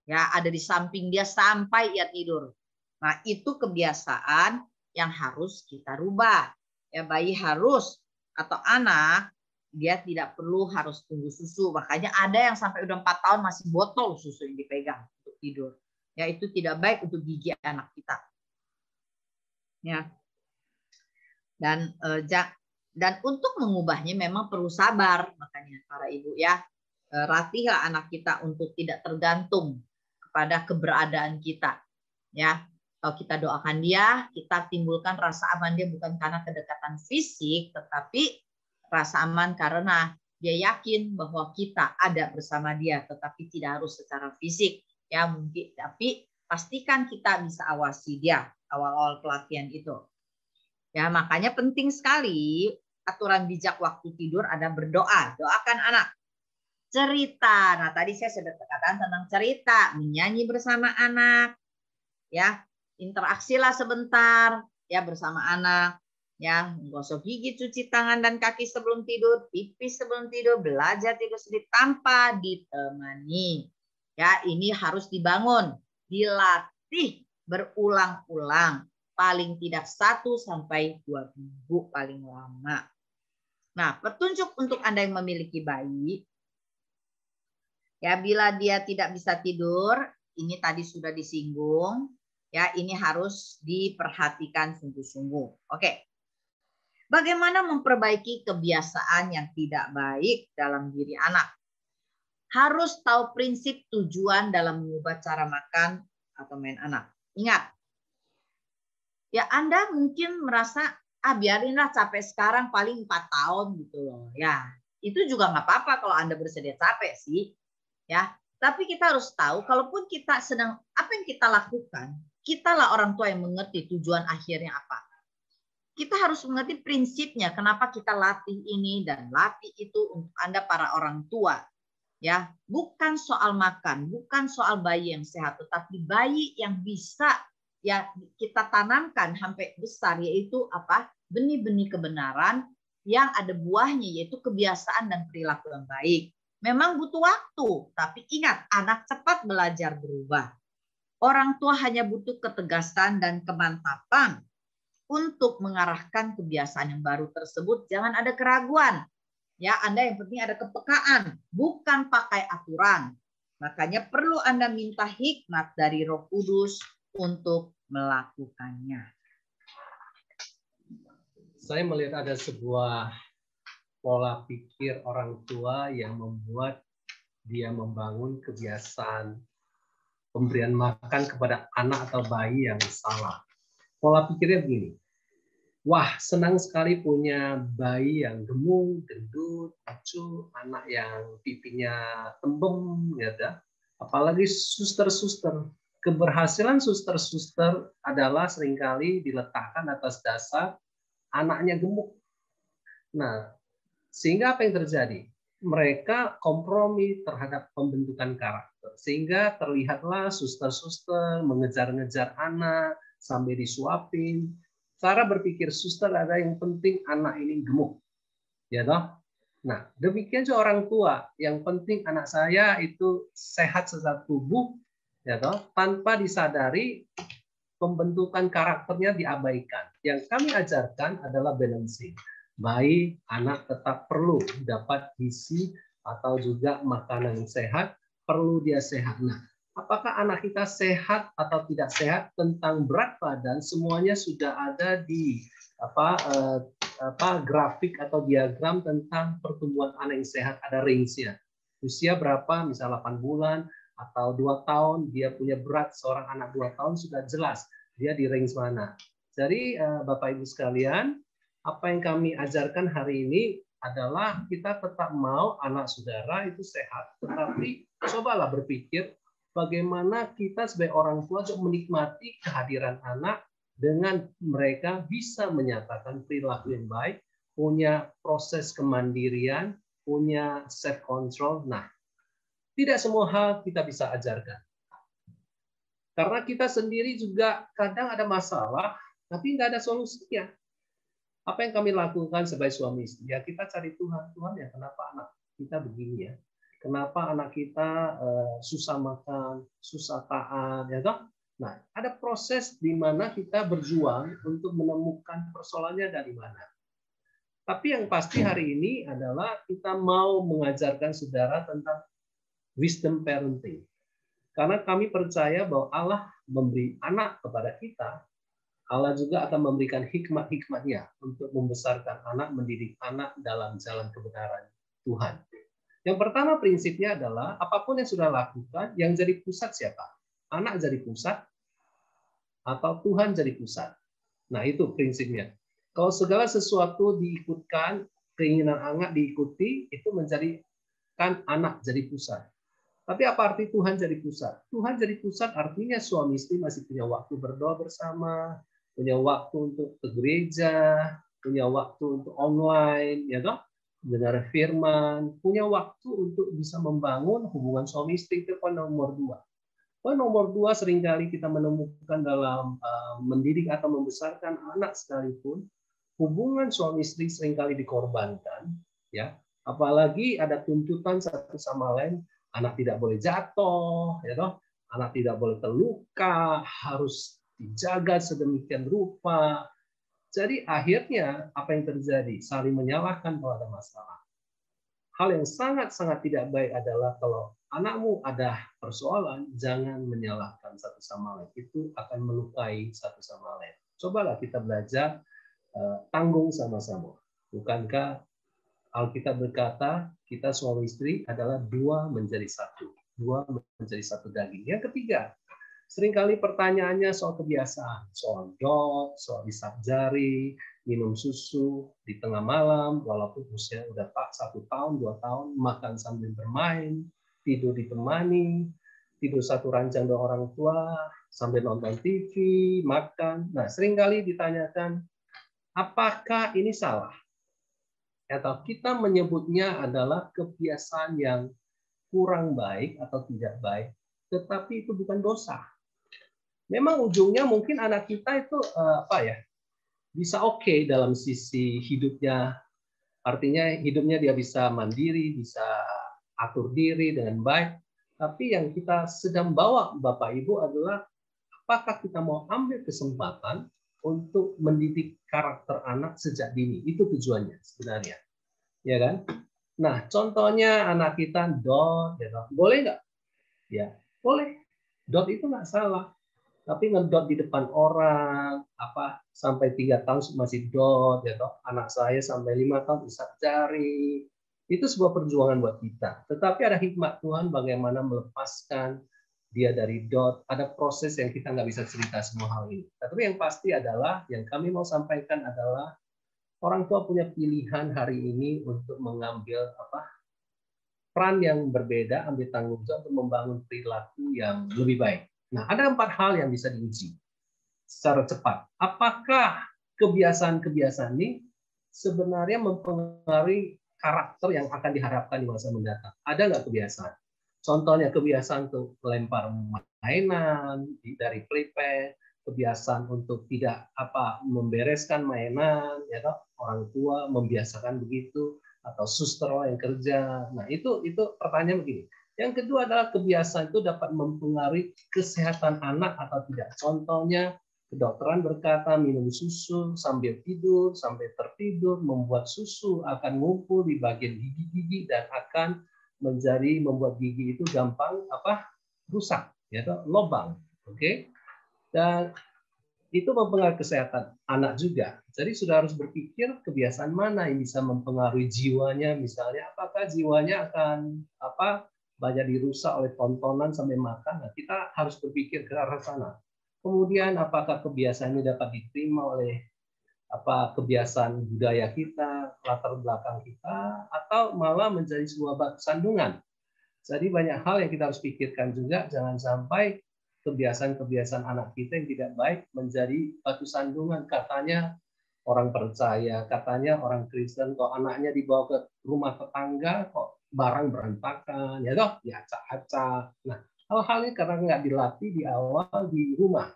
Ya, ada di samping dia sampai ia tidur. Nah, itu kebiasaan yang harus kita rubah. Ya, bayi harus atau anak dia tidak perlu harus tunggu susu. Makanya ada yang sampai udah 4 tahun masih botol susu yang dipegang untuk tidur. Ya, itu tidak baik untuk gigi anak kita. Ya. Dan untuk mengubahnya memang perlu sabar, makanya para ibu ya. Latihlah anak kita untuk tidak tergantung kepada keberadaan kita. Ya. Kalau kita doakan dia, kita timbulkan rasa aman dia bukan karena kedekatan fisik, tetapi rasa aman karena dia yakin bahwa kita ada bersama dia, tetapi tidak harus secara fisik. Ya, mungkin, tapi pastikan kita bisa awasi dia awal-awal pelatihan itu. Ya, makanya penting sekali aturan bijak waktu tidur ada berdoa. Doakan anak. Cerita. Nah, tadi saya sudah katakan tentang cerita, menyanyi bersama anak. Ya, interaksilah sebentar ya bersama anak. Ya, gosok gigi, cuci tangan dan kaki sebelum tidur, pipis sebelum tidur, belajar tidur sendiri tanpa ditemani. Ya, ini harus dibangun, dilatih berulang-ulang. Paling tidak 1 sampai 2 minggu paling lama. Nah, petunjuk untuk Anda yang memiliki bayi, ya bila dia tidak bisa tidur, ini tadi sudah disinggung, ya ini harus diperhatikan sungguh-sungguh. Oke. Bagaimana memperbaiki kebiasaan yang tidak baik dalam diri anak? Harus tahu prinsip tujuan dalam mengubah cara makan atau main anak. Ingat, ya Anda mungkin merasa, biarinlah capek sekarang paling 4 tahun gitu loh. Ya, itu juga nggak apa-apa kalau Anda bersedia capek sih. Ya, tapi kita harus tahu, kalaupun kita sedang, apa yang kita lakukan, kitalah orang tua yang mengerti tujuan akhirnya apa. Kita harus mengerti prinsipnya, kenapa kita latih ini dan latih itu untuk Anda para orang tua. Ya, bukan soal makan, bukan soal bayi yang sehat, tetapi bayi yang bisa ya kita tanamkan sampai besar, yaitu apa? Benih-benih kebenaran yang ada buahnya, yaitu kebiasaan dan perilaku yang baik. Memang butuh waktu, tapi ingat, anak cepat belajar berubah. Orang tua hanya butuh ketegasan dan kemantapan untuk mengarahkan kebiasaan yang baru tersebut, jangan ada keraguan. Ya, Anda yang penting ada kepekaan, bukan pakai aturan. Makanya perlu Anda minta hikmat dari Roh Kudus untuk melakukannya. Saya melihat ada sebuah pola pikir orang tua yang membuat dia membangun kebiasaan pemberian makan kepada anak atau bayi yang salah. Pola pikirnya begini, wah senang sekali punya bayi yang gemuk, gendut, lucu, anak yang pipinya tembem, ya. Apalagi suster-suster. Keberhasilan suster-suster adalah seringkali diletakkan atas dasar anaknya gemuk. Nah, sehingga apa yang terjadi? Mereka kompromi terhadap pembentukan karakter. Sehingga terlihatlah suster-suster mengejar-ngejar anak sampai disuapin. Cara berpikir suster ada yang penting anak ini gemuk. Ya toh? Nah, demikian juga orang tua. Yang penting anak saya itu sehat secara tubuh, ya toh, tanpa disadari pembentukan karakternya diabaikan. Yang kami ajarkan adalah balancing. Bayi, anak tetap perlu dapat gizi atau juga makanan yang sehat, perlu dia sehat. Nah, apakah anak kita sehat atau tidak sehat, tentang berat badan semuanya sudah ada di grafik atau diagram tentang pertumbuhan anak yang sehat, ada range-nya. Usia berapa, misal 8 bulan atau 2 tahun, dia punya berat seorang anak 2 tahun sudah jelas dia di range mana. Jadi Bapak Ibu sekalian, apa yang kami ajarkan hari ini adalah kita tetap mau anak saudara itu sehat, tetapi cobalah berpikir bagaimana kita sebagai orang tua untuk menikmati kehadiran anak dengan mereka bisa menyatakan perilaku yang baik, punya proses kemandirian, punya self control. Nah, tidak semua hal kita bisa ajarkan. Karena kita sendiri juga kadang ada masalah, tapi nggak ada solusinya. Apa yang kami lakukan sebagai suami istri? Ya kita cari Tuhan. Tuhan ya kenapa anak kita begini ya? Kenapa anak kita susah makan, susah tahan, ya toh? Nah, ada proses di mana kita berjuang untuk menemukan persoalannya dari mana. Tapi yang pasti hari ini adalah kita mau mengajarkan saudara tentang wisdom parenting. Karena kami percaya bahwa Allah memberi anak kepada kita, Allah juga akan memberikan hikmat-hikmatnya untuk membesarkan anak, mendidik anak dalam jalan kebenaran Tuhan. Yang pertama prinsipnya adalah apapun yang sudah lakukan, yang jadi pusat siapa? Anak jadi pusat atau Tuhan jadi pusat? Nah itu prinsipnya. Kalau segala sesuatu diikutkan, keinginan anak diikuti, itu menjadikan anak jadi pusat. Tapi apa arti Tuhan jadi pusat? Tuhan jadi pusat artinya suami istri masih punya waktu berdoa bersama, punya waktu untuk ke gereja, punya waktu untuk online, ya toh, dengar firman, punya waktu untuk bisa membangun hubungan suami istri. Itu poin nomor 2. Poin nomor 2 seringkali kita menemukan dalam mendidik atau membesarkan anak sekalipun, hubungan suami istri seringkali dikorbankan, ya. Apalagi ada tuntutan satu sama lain, anak tidak boleh jatuh, ya toh, anak tidak boleh terluka, harus dijaga sedemikian rupa. Jadi akhirnya apa yang terjadi? Saling menyalahkan kalau ada masalah. Hal yang sangat-sangat tidak baik adalah kalau anakmu ada persoalan, jangan menyalahkan satu sama lain. Itu akan melukai satu sama lain. Cobalah kita belajar tanggung sama-sama. Bukankah Alkitab berkata kita suami istri adalah 2 menjadi 1. 2 menjadi 1 daging. Yang ketiga, seringkali pertanyaannya soal kebiasaan, soal dot, soal isap jari, minum susu di tengah malam, walaupun usia udah 1 tahun, 2 tahun, makan sambil bermain, tidur ditemani, tidur satu ranjang dengan orang tua, sambil nonton TV, makan. Nah, seringkali ditanyakan, apakah ini salah? Atau kita menyebutnya adalah kebiasaan yang kurang baik atau tidak baik, tetapi itu bukan dosa. Memang ujungnya mungkin anak kita itu bisa oke dalam sisi hidupnya, artinya hidupnya dia bisa mandiri, bisa atur diri dengan baik. Tapi yang kita sedang bawa Bapak Ibu adalah apakah kita mau ambil kesempatan untuk mendidik karakter anak sejak dini. Itu tujuannya sebenarnya. Ya kan? Nah, contohnya anak kita dot, ya toh. Boleh nggak? Ya, boleh. Dot itu nggak salah. Tapi ngedot di depan orang, apa sampai 3 tahun masih dot, ya toh. Anak saya sampai 5 tahun bisa jari. Itu sebuah perjuangan buat kita. Tetapi ada hikmat Tuhan bagaimana melepaskan dia dari dot. Ada proses yang kita nggak bisa cerita semua hal ini. Tapi yang pasti adalah, yang kami mau sampaikan adalah, orang tua punya pilihan hari ini untuk mengambil peran yang berbeda, ambil tanggung jawab untuk membangun perilaku yang lebih baik. Nah, ada 4 hal yang bisa diuji secara cepat. Apakah kebiasaan-kebiasaan ini sebenarnya mempengaruhi karakter yang akan diharapkan di masa mendatang? Ada nggak kebiasaan? Contohnya kebiasaan untuk melempar mainan dari playpen, kebiasaan untuk tidak membereskan mainan, ya toh, orang tua membiasakan begitu, atau suster yang kerja. Nah, itu pertanyaan begini. Yang kedua adalah kebiasaan itu dapat mempengaruhi kesehatan anak atau tidak. Contohnya, kedokteran berkata minum susu sambil tidur, sampai tertidur, membuat susu akan ngumpul di bagian gigi-gigi dan akan membuat gigi itu gampang rusak, ya toh, lubang. Oke. Dan itu mempengaruhi kesehatan anak juga. Jadi sudah harus berpikir kebiasaan mana yang bisa mempengaruhi jiwanya, misalnya apakah jiwanya akan banyak dirusak oleh tontonan sampai makan. Nah, kita harus berpikir ke arah sana. Kemudian apakah kebiasaan ini dapat diterima oleh kebiasaan budaya kita, latar belakang kita, atau malah menjadi sebuah batu sandungan. Jadi banyak hal yang kita harus pikirkan juga, jangan sampai kebiasaan-kebiasaan anak kita yang tidak baik menjadi batu sandungan. Katanya orang percaya, katanya orang Kristen, kok anaknya dibawa ke rumah tetangga, kok barang berantakan, ya toh, diacak-acak. Nah, hal-hal ini karena nggak dilatih di awal di rumah.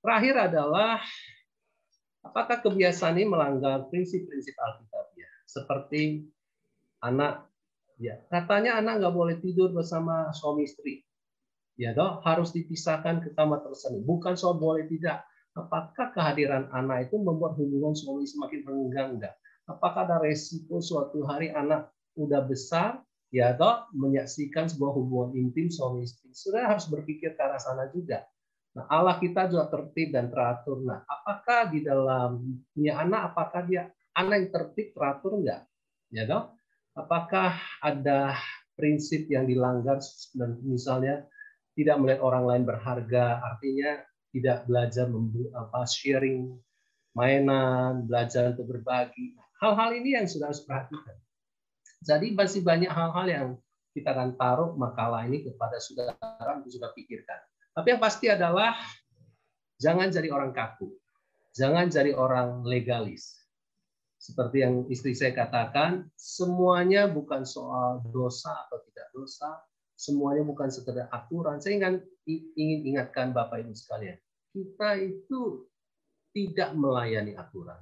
Terakhir adalah, apakah kebiasaan ini melanggar prinsip-prinsip Alkitabiah? Seperti anak, ya katanya anak nggak boleh tidur bersama suami istri. Ya toh, harus dipisahkan ke kamar tersendiri. Bukan soal boleh tidak. Apakah kehadiran anak itu membuat hubungan suami semakin renggang? Enggak. Apakah ada resiko suatu hari anak udah besar, ya toh, menyaksikan sebuah hubungan intim suami istri? Sudah harus berpikir ke arah sana juga. Nah, Allah kita juga tertib dan teratur. Nah, apakah di dalam punya anak, apakah dia anak yang tertib, teratur enggak? Ya toh? Apakah ada prinsip yang dilanggar, dan misalnya tidak melihat orang lain berharga, artinya tidak belajar sharing mainan, belajar untuk berbagi. Hal-hal ini yang sudah harus perhatikan. Jadi masih banyak hal-hal yang kita akan taruh makalah ini kepada saudara untuk juga pikirkan. Tapi yang pasti adalah jangan jadi orang kaku, jangan jadi orang legalis. Seperti yang istri saya katakan, semuanya bukan soal dosa atau tidak dosa, semuanya bukan sekedar aturan. Saya ingin ingatkan Bapak Ibu sekalian, kita itu tidak melayani aturan,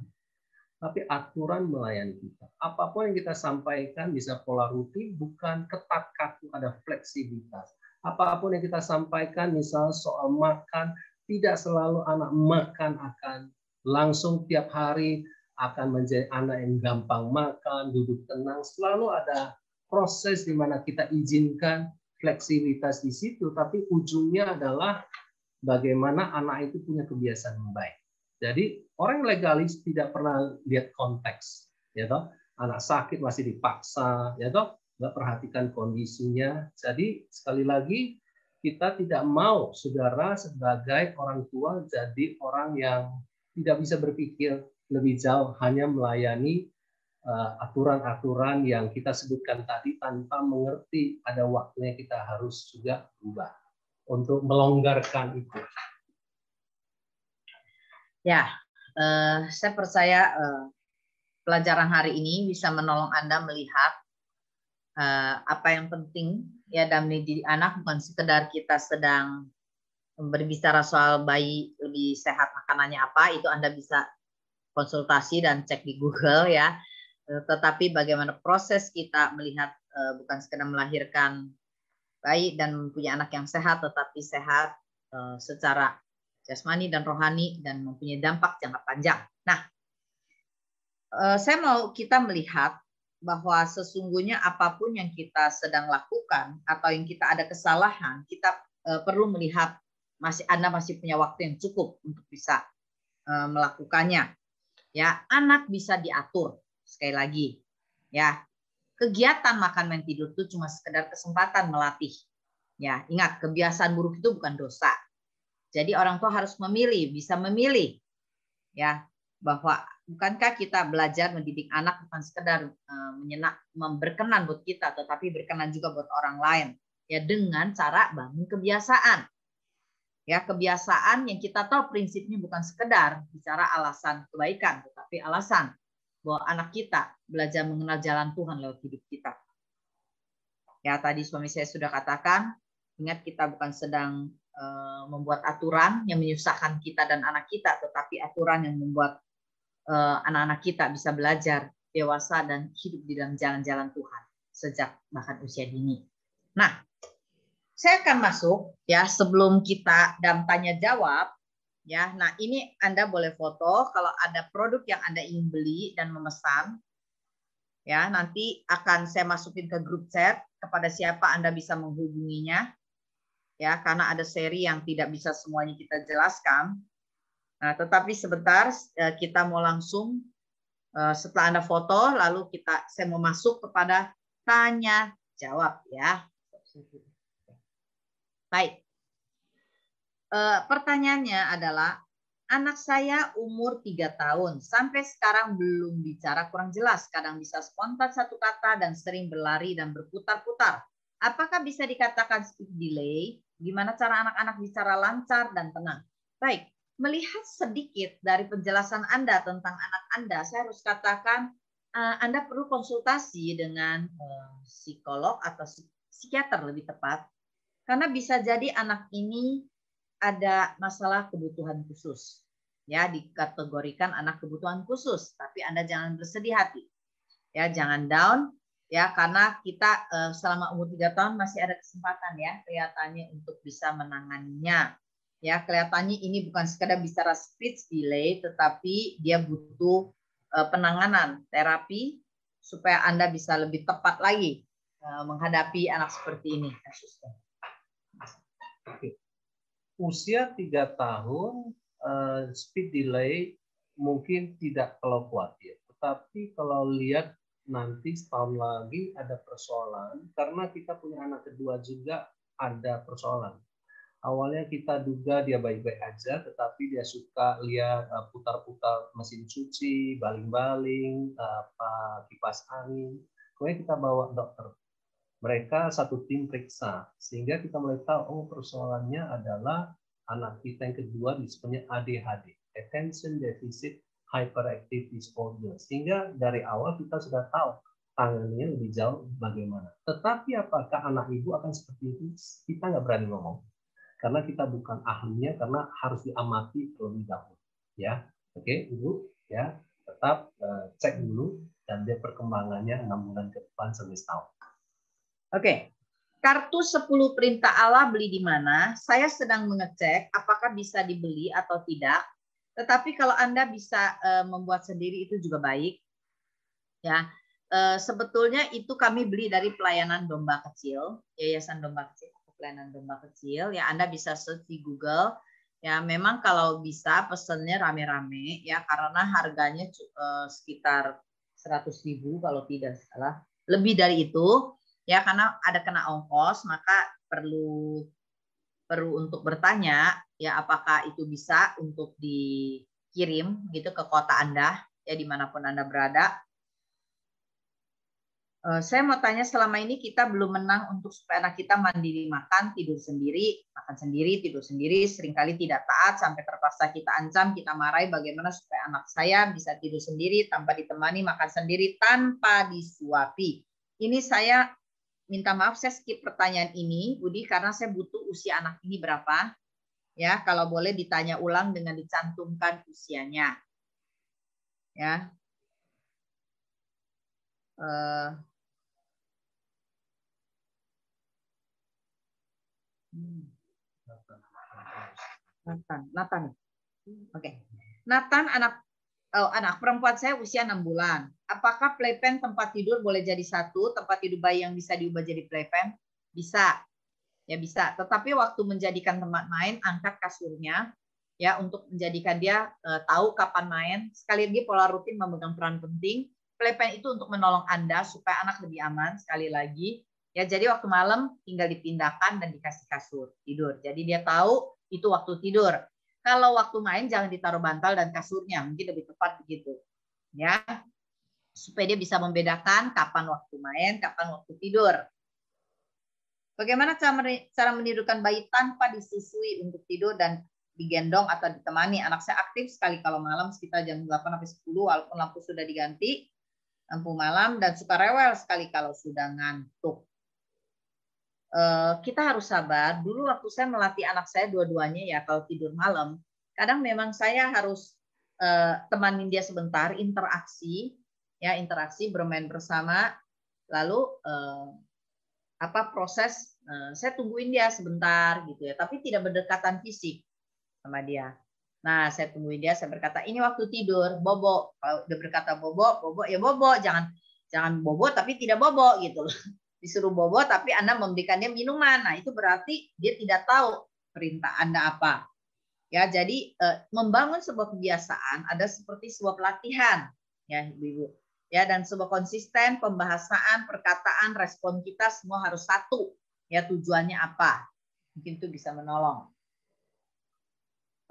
tapi aturan melayani kita. Apapun yang kita sampaikan bisa pola rutin, bukan ketat kaku, ada fleksibilitas. Apapun yang kita sampaikan, misalnya soal makan, tidak selalu anak makan akan langsung tiap hari akan menjadi anak yang gampang makan, duduk tenang. Selalu ada proses di mana kita izinkan fleksibilitas di situ, tapi ujungnya adalah bagaimana anak itu punya kebiasaan yang baik. Jadi orang legalis tidak pernah lihat konteks, ya toh. Anak sakit masih dipaksa, ya toh, nggak perhatikan kondisinya. Jadi sekali lagi kita tidak mau saudara sebagai orang tua jadi orang yang tidak bisa berpikir lebih jauh, hanya melayani aturan-aturan yang kita sebutkan tadi tanpa mengerti ada waktunya kita harus juga berubah untuk melonggarkan itu. Ya, saya percaya pelajaran hari ini bisa menolong Anda melihat apa yang penting ya dalam mendidik anak, bukan sekedar kita sedang berbicara soal bayi lebih sehat makanannya apa, itu Anda bisa konsultasi dan cek di Google ya. Tetapi bagaimana proses kita melihat bukan sekedar melahirkan bayi dan punya anak yang sehat, tetapi sehat secara jasmani dan rohani, dan mempunyai dampak jangka panjang. Nah, saya mau kita melihat bahwa sesungguhnya apapun yang kita sedang lakukan atau yang kita ada kesalahan, kita perlu melihat Anda masih punya waktu yang cukup untuk bisa melakukannya. Ya, anak bisa diatur. Sekali lagi, ya, kegiatan makan main tidur itu cuma sekedar kesempatan melatih. Ya, ingat, kebiasaan buruk itu bukan dosa. Jadi orang tua harus memilih, bisa memilih, ya, bahwa bukankah kita belajar mendidik anak bukan sekedar berkenan buat kita, tetapi berkenan juga buat orang lain, ya, dengan cara bangun kebiasaan. Ya, kebiasaan yang kita tahu prinsipnya bukan sekedar bicara alasan kebaikan, tetapi alasan bahwa anak kita belajar mengenal jalan Tuhan lewat hidup kita. Ya, tadi suami saya sudah katakan, ingat kita bukan sedang membuat aturan yang menyusahkan kita dan anak kita, tetapi aturan yang membuat anak-anak kita bisa belajar dewasa dan hidup di dalam jalan-jalan Tuhan sejak bahkan usia dini. Nah, saya akan masuk ya sebelum kita dalam tanya jawab ya. Nah, ini Anda boleh foto kalau ada produk yang Anda ingin beli dan memesan. Ya, nanti akan saya masukin ke grup chat kepada siapa Anda bisa menghubunginya. Ya, karena ada seri yang tidak bisa semuanya kita jelaskan. Nah, tetapi sebentar kita mau langsung setelah Anda foto, lalu saya mau masuk kepada tanya jawab ya. Baik. Pertanyaannya adalah, anak saya umur 3 tahun, sampai sekarang belum bicara, kurang jelas, kadang bisa spontan satu kata dan sering berlari dan berputar-putar. Apakah bisa dikatakan speech delay? Gimana cara anak-anak bicara lancar dan tenang? Baik, melihat sedikit dari penjelasan Anda tentang anak Anda, saya harus katakan Anda perlu konsultasi dengan psikolog atau psikiater lebih tepat, karena bisa jadi anak ini ada masalah kebutuhan khusus. Ya, dikategorikan anak kebutuhan khusus, tapi Anda jangan bersedih hati. Ya, jangan down ya, karena kita selama umur 3 tahun masih ada kesempatan ya kelihatannya untuk bisa menanganinya. Ya, kelihatannya ini bukan sekadar bicara speech delay, tetapi dia butuh penanganan terapi supaya Anda bisa lebih tepat lagi menghadapi anak seperti ini. Oke. Usia 3 tahun, speed delay mungkin tidak terlalu khawatir. Tetapi kalau lihat nanti setahun lagi ada persoalan, karena kita punya anak kedua juga ada persoalan. Awalnya kita duga dia baik-baik aja, tetapi dia suka lihat putar-putar mesin cuci, baling-baling, kipas angin. Kemudian kita bawa dokter. Mereka satu tim periksa, sehingga kita mulai tahu, oh persoalannya adalah anak kita yang kedua disebutnya ADHD, Attention Deficit Hyperactive Disorder. Sehingga dari awal kita sudah tahu tangannya lebih jauh bagaimana. Tetapi apakah anak ibu akan seperti itu? Kita nggak berani ngomong. Karena kita bukan ahlinya, karena harus diamati terlebih dahulu. Ya, oke, ibu, ya, tetap cek dulu dan dia perkembangannya 6 bulan ke depan sampai setahun. Oke, kartu 10 perintah Allah beli di mana? Saya sedang mengecek apakah bisa dibeli atau tidak. Tetapi kalau Anda bisa membuat sendiri itu juga baik. Ya, sebetulnya itu kami beli dari pelayanan domba kecil, Yayasan Domba Kecil, pelayanan domba kecil. Ya, Anda bisa search di Google. Ya, memang kalau bisa pesennya rame-rame ya, karena harganya sekitar 100.000 kalau tidak salah. Lebih dari itu. Ya, karena ada kena ongkos, maka perlu untuk bertanya ya apakah itu bisa untuk dikirim gitu ke kota Anda ya dimanapun Anda berada. Saya mau tanya, selama ini kita belum menang untuk supaya anak kita mandiri makan, tidur sendiri, tidur sendiri, seringkali tidak taat sampai terpaksa kita ancam, kita marahi. Bagaimana supaya anak saya bisa tidur sendiri tanpa ditemani, makan sendiri tanpa disuapi? Ini saya minta maaf, saya skip pertanyaan ini, Budi, karena saya butuh usia anak ini berapa. Ya, kalau boleh ditanya ulang dengan dicantumkan usianya. Ya. Nathan. Oke. Nathan anak perempuan saya usia 6 bulan. Apakah playpen tempat tidur boleh jadi satu, tempat tidur bayi yang bisa diubah jadi playpen? Bisa. Ya bisa. Tetapi waktu menjadikan tempat main, angkat kasurnya ya untuk menjadikan dia tahu kapan main. Sekali lagi pola rutin memegang peran penting. Playpen itu untuk menolong Anda supaya anak lebih aman. Sekali lagi ya, jadi waktu malam tinggal dipindahkan dan dikasih kasur tidur. Jadi dia tahu itu waktu tidur. Kalau waktu main jangan ditaruh bantal dan kasurnya, mungkin lebih tepat begitu. Ya. Supaya dia bisa membedakan kapan waktu main, kapan waktu tidur. Bagaimana cara menidurkan bayi tanpa disusui untuk tidur dan digendong atau ditemani? Anak saya aktif sekali kalau malam sekitar jam 8 sampai 10 walaupun lampu sudah diganti, lampu malam, dan suka rewel sekali kalau sudah ngantuk. Kita harus sabar. Dulu waktu saya melatih anak saya dua-duanya ya kalau tidur malam, kadang memang saya harus temanin dia sebentar, interaksi bermain bersama, lalu proses saya tungguin dia sebentar gitu ya, tapi tidak berdekatan fisik sama dia. Nah, saya tungguin dia, saya berkata ini waktu tidur, bobo. Kalau udah berkata bobo ya bobo, jangan bobo tapi tidak bobo gitu loh. Disuruh bobo tapi Anda memberikannya minuman. Nah, itu berarti dia tidak tahu perintah Anda apa. Ya, jadi membangun sebuah kebiasaan ada seperti sebuah pelatihan ya, Ibu-ibu. Ya, dan sebuah konsisten pembahasan, perkataan, respon kita semua harus satu. Ya, tujuannya apa? Mungkin itu bisa menolong.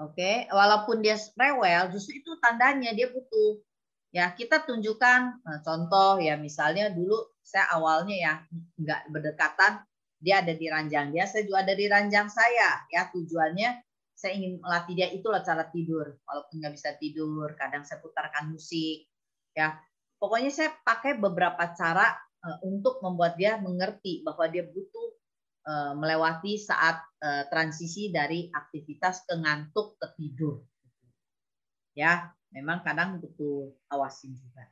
Oke, walaupun dia rewel, justru itu tandanya dia butuh. Ya, kita tunjukkan contoh ya, misalnya dulu saya awalnya ya nggak berdekatan, dia ada di ranjang dia, saya juga ada di ranjang saya. Ya, tujuannya saya ingin melatih dia, itulah cara tidur. Walaupun nggak bisa tidur, kadang saya putarkan musik. Ya, pokoknya saya pakai beberapa cara untuk membuat dia mengerti bahwa dia butuh melewati saat transisi dari aktivitas ke ngantuk ke tidur. Ya, memang kadang butuh awasin juga.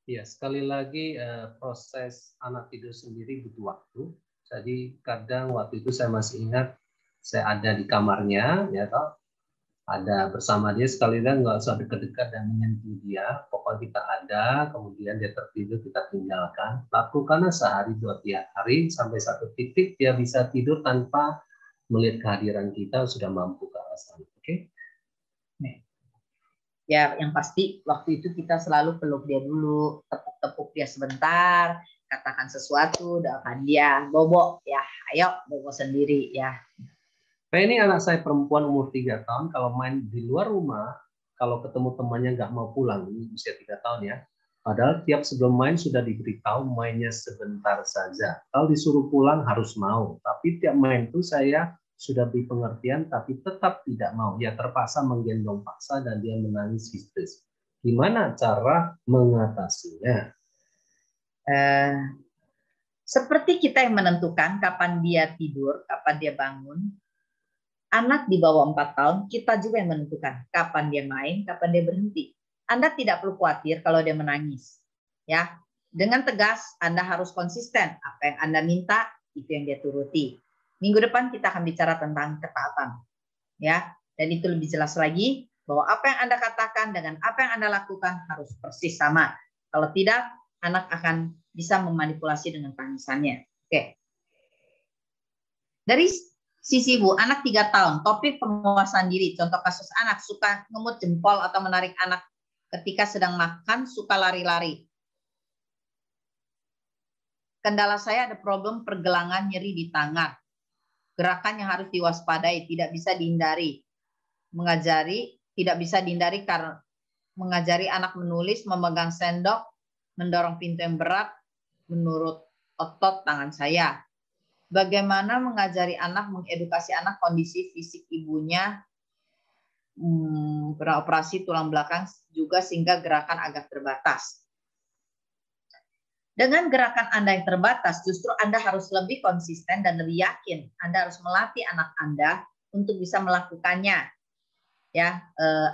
Ya, sekali lagi proses anak tidur sendiri butuh waktu. Jadi kadang waktu itu saya masih ingat saya ada di kamarnya, ya toh, ada bersama dia, sekali lagi nggak usah dekat-dekat dan menyentuh dia. Pokoknya kita ada, kemudian dia tertidur kita tinggalkan. Lakukanlah sehari 2 hari sampai satu titik dia bisa tidur tanpa melihat kehadiran kita, sudah mampu ke arah sana. Oke? Ya, yang pasti waktu itu kita selalu peluk dia dulu, tepuk-tepuk dia sebentar, katakan sesuatu, doakan dia, bobo ya, ayo bobo sendiri ya. Nah, ini anak saya perempuan umur 3 tahun, kalau main di luar rumah, kalau ketemu temannya nggak mau pulang, ini usia 3 tahun ya, padahal tiap sebelum main sudah diberitahu mainnya sebentar saja. Kalau disuruh pulang harus mau, tapi tiap main itu saya sudah beri pengertian, tapi tetap tidak mau. Ya terpaksa menggendong paksa dan dia menangis histeris. Gimana cara mengatasinya? Seperti kita yang menentukan kapan dia tidur, kapan dia bangun. Anak di bawah 4 tahun, kita juga yang menentukan kapan dia main, kapan dia berhenti. Anda tidak perlu khawatir kalau dia menangis. Ya, dengan tegas Anda harus konsisten. Apa yang Anda minta, itu yang dia turuti. Minggu depan kita akan bicara tentang ketaatan. Ya, dan itu lebih jelas lagi bahwa apa yang Anda katakan dengan apa yang Anda lakukan harus persis sama. Kalau tidak, anak akan bisa memanipulasi dengan tangisannya. Oke. Dari sisi Ibu, anak 3 tahun, topik penguasaan diri. Contoh kasus anak suka ngemut jempol atau menarik anak ketika sedang makan, suka lari-lari. Kendala saya ada problem pergelangan nyeri di tangan. Gerakan yang harus diwaspadai, tidak bisa dihindari. Tidak bisa dihindari karena mengajari anak menulis, memegang sendok, mendorong pintu yang berat menurut otot tangan saya. Bagaimana mengajari anak, mengedukasi anak kondisi fisik ibunya, beroperasi tulang belakang juga sehingga gerakan agak terbatas. Dengan gerakan Anda yang terbatas, justru Anda harus lebih konsisten dan lebih yakin. Anda harus melatih anak Anda untuk bisa melakukannya. Ya,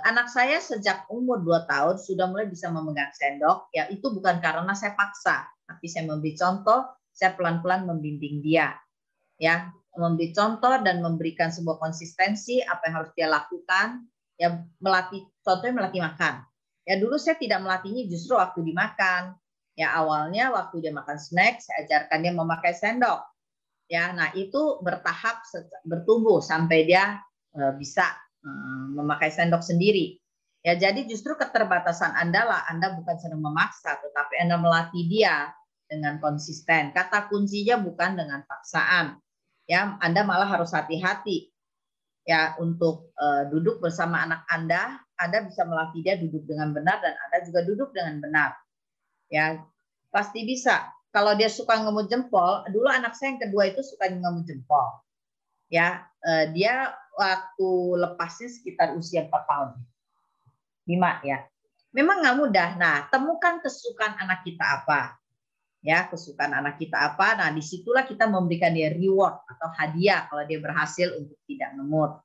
anak saya sejak umur 2 tahun sudah mulai bisa memegang sendok. Ya, itu bukan karena saya paksa, tapi saya memberi contoh, saya pelan-pelan membimbing dia. Ya, memberi contoh dan memberikan sebuah konsistensi apa yang harus dia lakukan. Ya, melatih, contohnya melatih makan. Ya, dulu saya tidak melatihnya justru waktu dimakan. Ya, awalnya waktu dia makan snack, saya ajarkan dia memakai sendok. Ya, nah itu bertahap bertumbuh sampai dia bisa memakai sendok sendiri. Ya, jadi justru keterbatasan Anda lah, Anda bukan sedang memaksa, tetapi Anda melatih dia dengan konsisten. Kata kuncinya bukan dengan paksaan. Ya, Anda malah harus hati-hati. Ya, untuk duduk bersama anak Anda bisa melatih dia duduk dengan benar dan Anda juga duduk dengan benar. Ya, pasti bisa. Kalau dia suka ngemut jempol, dulu anak saya yang kedua itu suka ngemut jempol. Ya, dia waktu lepasnya sekitar usia 4 tahun. 5 ya. Memang nggak mudah. Nah, temukan kesukaan anak kita apa. Ya, kesukaan anak kita apa. Nah, disitulah kita memberikan dia reward atau hadiah kalau dia berhasil untuk tidak ngemut.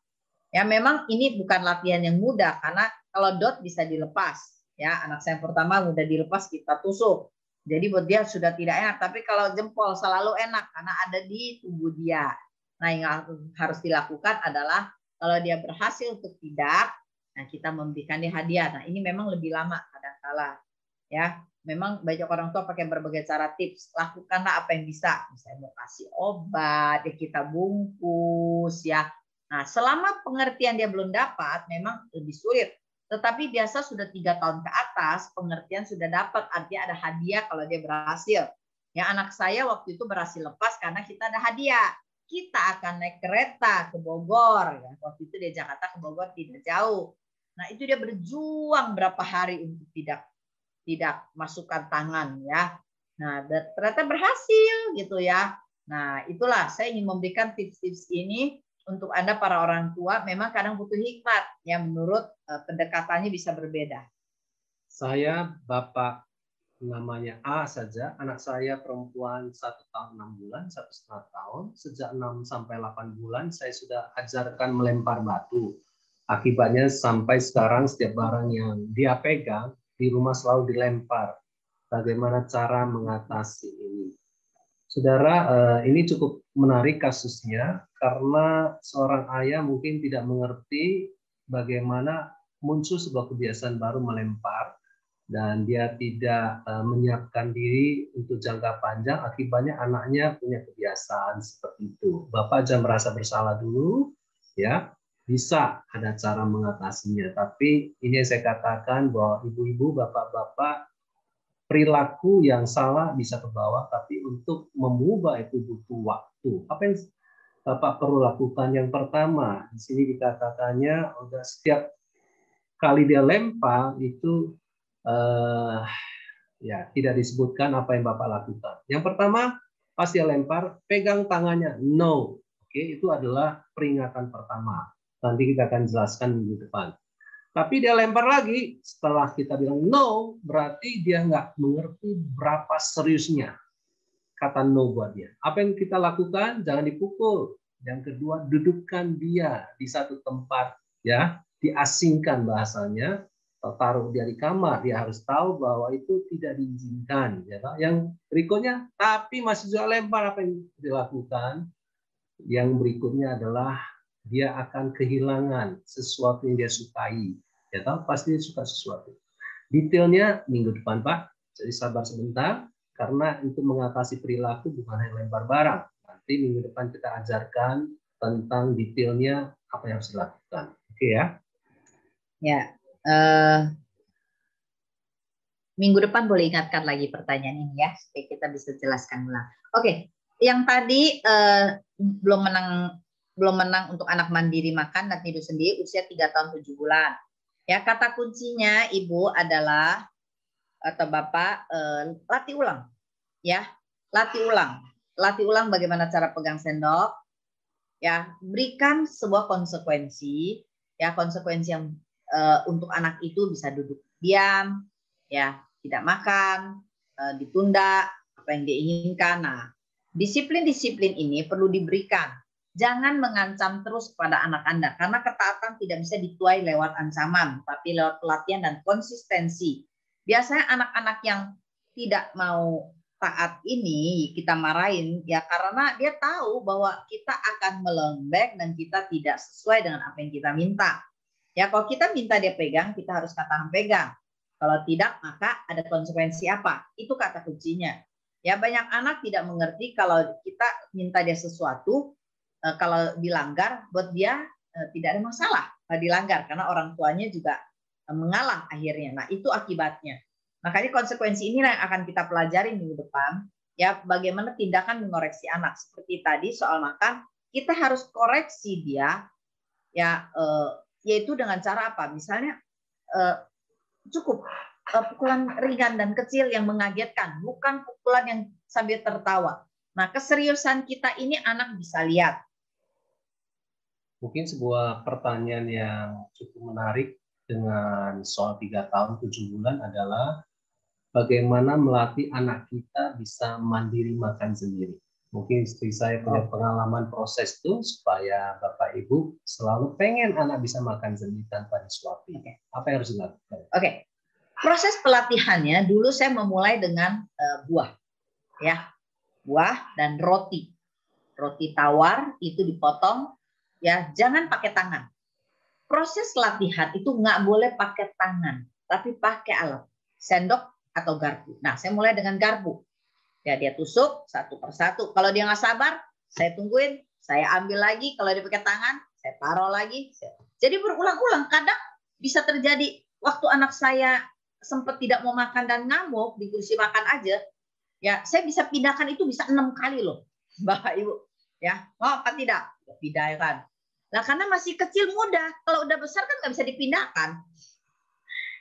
Ya, memang ini bukan latihan yang mudah karena kalau dot bisa dilepas. Ya, anak saya yang pertama mudah dilepas, kita tusuk. Jadi buat dia sudah tidak enak. Tapi kalau jempol selalu enak karena ada di tubuh dia. Nah, yang harus dilakukan adalah kalau dia berhasil untuk tidak, nah kita memberikan dia hadiah. Nah, ini memang lebih lama kadang-kala. Ya, memang banyak orang tua pakai berbagai cara tips. Lakukanlah apa yang bisa. Misalnya mau kasih obat, ya kita bungkus, ya. Nah, selama pengertian dia belum dapat, memang lebih sulit. Tetapi biasa sudah 3 tahun ke atas, pengertian sudah dapat. Artinya ada hadiah kalau dia berhasil. Ya, anak saya waktu itu berhasil lepas karena kita ada hadiah. Kita akan naik kereta ke Bogor. Ya. Waktu itu dari Jakarta ke Bogor tidak jauh. Nah, itu dia berjuang berapa hari untuk tidak masukkan tangan. Ya. Nah, ternyata berhasil gitu ya. Nah, itulah saya ingin memberikan tips-tips ini untuk Anda para orang tua. Memang kadang butuh hikmat yang menurut pendekatannya bisa berbeda. Saya Bapak namanya A saja, anak saya perempuan 1 tahun 6 bulan, 1,5 tahun. Sejak 6 sampai 8 bulan saya sudah ajarkan melempar batu. Akibatnya sampai sekarang setiap barang yang dia pegang di rumah selalu dilempar. Bagaimana cara mengatasi ini? Saudara, ini cukup menarik kasusnya karena seorang ayah mungkin tidak mengerti bagaimana muncul sebuah kebiasaan baru melempar dan dia tidak menyiapkan diri untuk jangka panjang, akibatnya anaknya punya kebiasaan seperti itu. Bapak jangan merasa bersalah dulu, ya, bisa ada cara mengatasinya. Tapi ini yang saya katakan bahwa ibu-ibu, bapak-bapak, perilaku yang salah bisa ke bawah, tapi untuk mengubah itu butuh waktu. Apa yang Bapak perlu lakukan? Yang pertama, di sini dikatakannya udah setiap kali dia lempar itu ya tidak disebutkan apa yang Bapak lakukan. Yang pertama, pas dia lempar, pegang tangannya, no. Oke, itu adalah peringatan pertama. Nanti kita akan jelaskan minggu depan. Tapi dia lempar lagi, setelah kita bilang no, berarti dia nggak mengerti berapa seriusnya kata no buat dia. Apa yang kita lakukan? Jangan dipukul. Yang kedua, dudukkan dia di satu tempat, ya, diasingkan bahasanya, taruh dia di kamar, dia harus tahu bahwa itu tidak diizinkan. Ya. Yang berikutnya, tapi masih juga lempar, apa yang dilakukan? Yang berikutnya adalah dia akan kehilangan sesuatu yang dia sukai. Ya tahu pasti dia suka sesuatu. Detailnya minggu depan Pak. Jadi sabar sebentar karena untuk mengatasi perilaku bukan hanya lempar barang. Nanti minggu depan kita ajarkan tentang detailnya apa yang harus dilakukan. Oke ya? Ya. Minggu depan boleh ingatkan lagi pertanyaan ini ya supaya kita bisa jelaskan ulang. Oke, yang tadi belum menang untuk anak mandiri makan dan tidur sendiri usia 3 tahun 7 bulan. Ya, kata kuncinya Ibu adalah atau Bapak latih ulang. Ya, latih ulang. Latih ulang bagaimana cara pegang sendok. Ya, berikan sebuah konsekuensi, ya konsekuensi yang untuk anak itu bisa duduk diam, ya, tidak makan, ditunda apa yang dia inginkan. Nah, disiplin-disiplin ini perlu diberikan. Jangan mengancam terus kepada anak Anda, karena ketaatan tidak bisa dituai lewat ancaman, tapi lewat pelatihan dan konsistensi. Biasanya anak-anak yang tidak mau saat ini kita marahin ya karena dia tahu bahwa kita akan melembek dan kita tidak sesuai dengan apa yang kita minta. Ya kalau kita minta dia pegang, kita harus katakan pegang. Kalau tidak, maka ada konsekuensi apa? Itu kata kuncinya. Ya banyak anak tidak mengerti kalau kita minta dia sesuatu, kalau dilanggar, buat dia tidak ada masalah dilanggar karena orang tuanya juga mengalah akhirnya. Nah itu akibatnya. Makanya konsekuensi ini yang akan kita pelajari minggu depan. Ya bagaimana tindakan mengoreksi anak. Seperti tadi soal makan, kita harus koreksi dia, ya yaitu dengan cara apa? Misalnya cukup pukulan ringan dan kecil yang mengagetkan, bukan pukulan yang sambil tertawa. Nah keseriusan kita ini anak bisa lihat. Mungkin sebuah pertanyaan yang cukup menarik dengan soal 3 tahun 7 bulan adalah bagaimana melatih anak kita bisa mandiri makan sendiri. Mungkin istri saya punya pengalaman proses itu supaya Bapak Ibu selalu pengen anak bisa makan sendiri tanpa disuapi. Apa yang harus dilakukan? Oke. Proses pelatihannya dulu saya memulai dengan buah. Ya. Buah dan roti. Roti tawar itu dipotong, ya jangan pakai tangan. Proses latihan itu nggak boleh pakai tangan, tapi pakai alat. Sendok atau garpu. Nah, saya mulai dengan garpu. Ya, dia tusuk satu persatu. Kalau dia nggak sabar, saya tungguin. Saya ambil lagi. Kalau dia pakai tangan, saya taruh lagi. Jadi berulang-ulang. Kadang bisa terjadi waktu anak saya sempat tidak mau makan dan ngamuk di kursi makan aja. Ya, saya bisa pindahkan itu bisa 6 kali loh, Bapak Ibu. Ya, mau apa tidak? Pindahkan. Nah, karena masih kecil mudah. Kalau udah besar kan nggak bisa dipindahkan.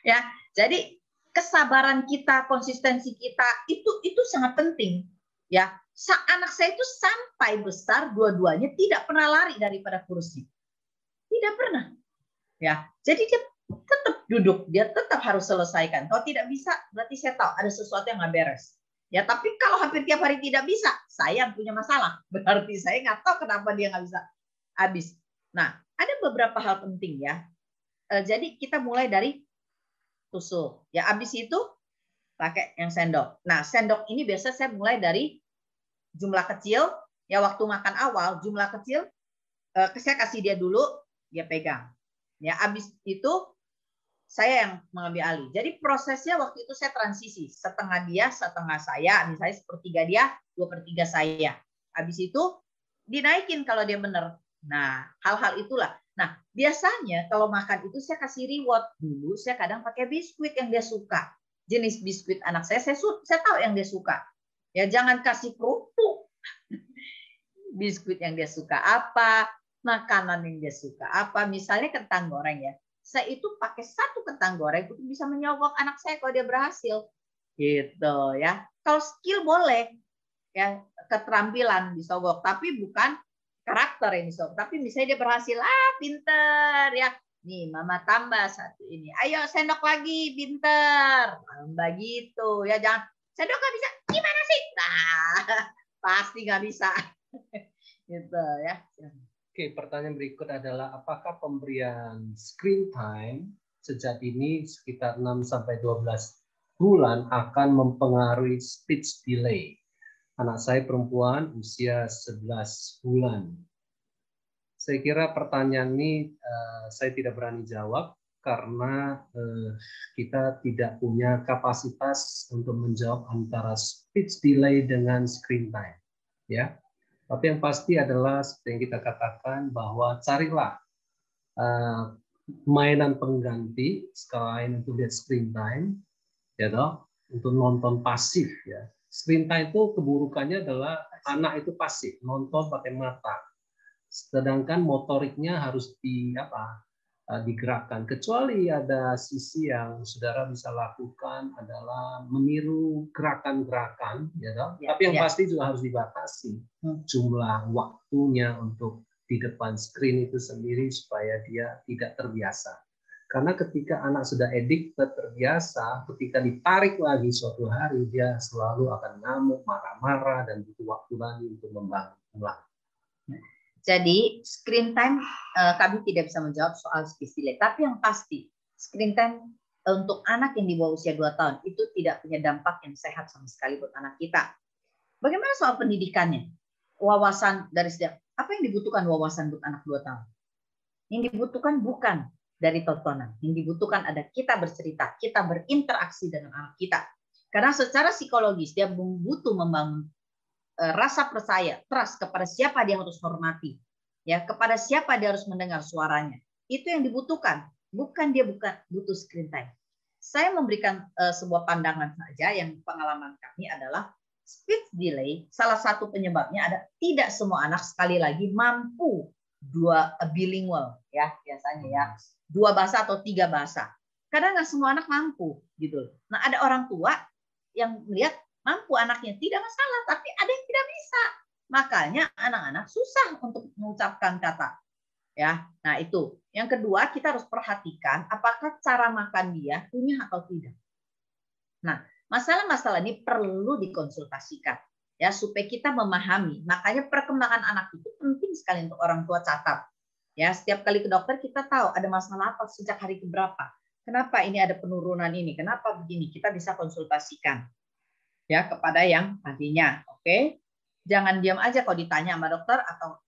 Ya, jadi kesabaran kita, konsistensi kita itu sangat penting. Ya, anak saya itu sampai besar dua-duanya tidak pernah lari daripada kursi. Tidak pernah. Ya, jadi dia tetap duduk, dia tetap harus selesaikan. Kalau tidak bisa, berarti saya tahu ada sesuatu yang nggak beres. Ya, tapi kalau hampir tiap hari tidak bisa, saya yang punya masalah. Berarti saya nggak tahu kenapa dia nggak bisa habis. Nah, ada beberapa hal penting ya. Jadi kita mulai dari tusuk. Ya, habis itu pakai yang sendok. Nah, sendok ini biasa saya mulai dari jumlah kecil. Ya, waktu makan awal jumlah kecil, saya kasih dia dulu, dia pegang. Ya, habis itu saya yang mengambil alih. Jadi prosesnya waktu itu saya transisi, setengah dia, setengah saya. Misalnya sepertiga dia, 2/3 saya. Habis itu dinaikin kalau dia benar. Nah, hal-hal itulah. Nah, biasanya kalau makan itu saya kasih reward dulu. Saya kadang pakai biskuit yang dia suka. Jenis biskuit anak saya tahu yang dia suka. Ya jangan kasih kerupuk. Biskuit yang dia suka apa, makanan yang dia suka apa. Misalnya kentang goreng ya. Saya itu pakai 1 kentang goreng untuk bisa menyogok anak saya kalau dia berhasil. Gitu ya. Kalau skill boleh, ya keterampilan disogok, tapi bukan karakter yang disogok. Tapi misalnya dia berhasil, pinter ya. Nih mama tambah 1 ini. Ayo sendok lagi, pinter. Tambah gitu ya. Jangan sendok nggak bisa. Gimana sih? Nah, pasti nggak bisa. Gitu ya. Oke, pertanyaan berikut adalah apakah pemberian screen time sejak ini sekitar 6-12 bulan akan mempengaruhi speech delay? Anak saya perempuan usia 11 bulan. Saya kira pertanyaan ini saya tidak berani jawab karena kita tidak punya kapasitas untuk menjawab antara speech delay dengan screen time. Ya, tapi yang pasti adalah seperti yang kita katakan bahwa carilah mainan pengganti selain untuk lihat screen time, ya toh, untuk nonton pasif ya. Screen time itu keburukannya adalah anak itu pasif, nonton pakai mata. Sedangkan motoriknya harus digerakkan. Kecuali ada sisi yang saudara bisa lakukan adalah meniru gerakan-gerakan, ya toh. Tapi yang pasti juga harus dibatasi jumlah waktunya untuk di depan screen itu sendiri supaya dia tidak terbiasa. Karena ketika anak sudah edik terbiasa, ketika ditarik lagi suatu hari dia selalu akan ngamuk, marah-marah dan butuh waktu lagi untuk membangun ulang. Jadi screen time kami tidak bisa menjawab soal speech delay, tapi yang pasti screen time untuk anak yang di bawah usia 2 tahun itu tidak punya dampak yang sehat sama sekali buat anak kita. Bagaimana soal pendidikannya? Wawasan dari sejak apa yang dibutuhkan wawasan buat anak 2 tahun? Yang dibutuhkan bukan dari tontonan. Yang dibutuhkan ada kita bercerita, kita berinteraksi dengan anak kita. Karena secara psikologis dia butuh membangun rasa percaya, trust kepada siapa dia harus hormati, ya, kepada siapa dia harus mendengar suaranya. Itu yang dibutuhkan, bukan butuh screen time. Saya memberikan sebuah pandangan saja yang pengalaman kami adalah speech delay. Salah satu penyebabnya ada tidak semua anak sekali lagi mampu bilingual, ya biasanya ya 2 bahasa atau 3 bahasa. Kadang nggak semua anak mampu gitu. Nah ada orang tua yang melihat mampu anaknya tidak masalah, tapi ada yang tidak bisa. Makanya anak-anak susah untuk mengucapkan kata. Ya, nah itu. Yang kedua, kita harus perhatikan apakah cara makan dia punya atau tidak. Nah, masalah-masalah ini perlu dikonsultasikan ya supaya kita memahami. Makanya perkembangan anak itu penting sekali untuk orang tua catat. Ya, setiap kali ke dokter kita tahu ada masalah apa sejak hari keberapa. Kenapa ini ada penurunan ini? Kenapa begini? Kita bisa konsultasikan ya kepada yang ahlinya. Oke, jangan diam aja kalau ditanya sama dokter atau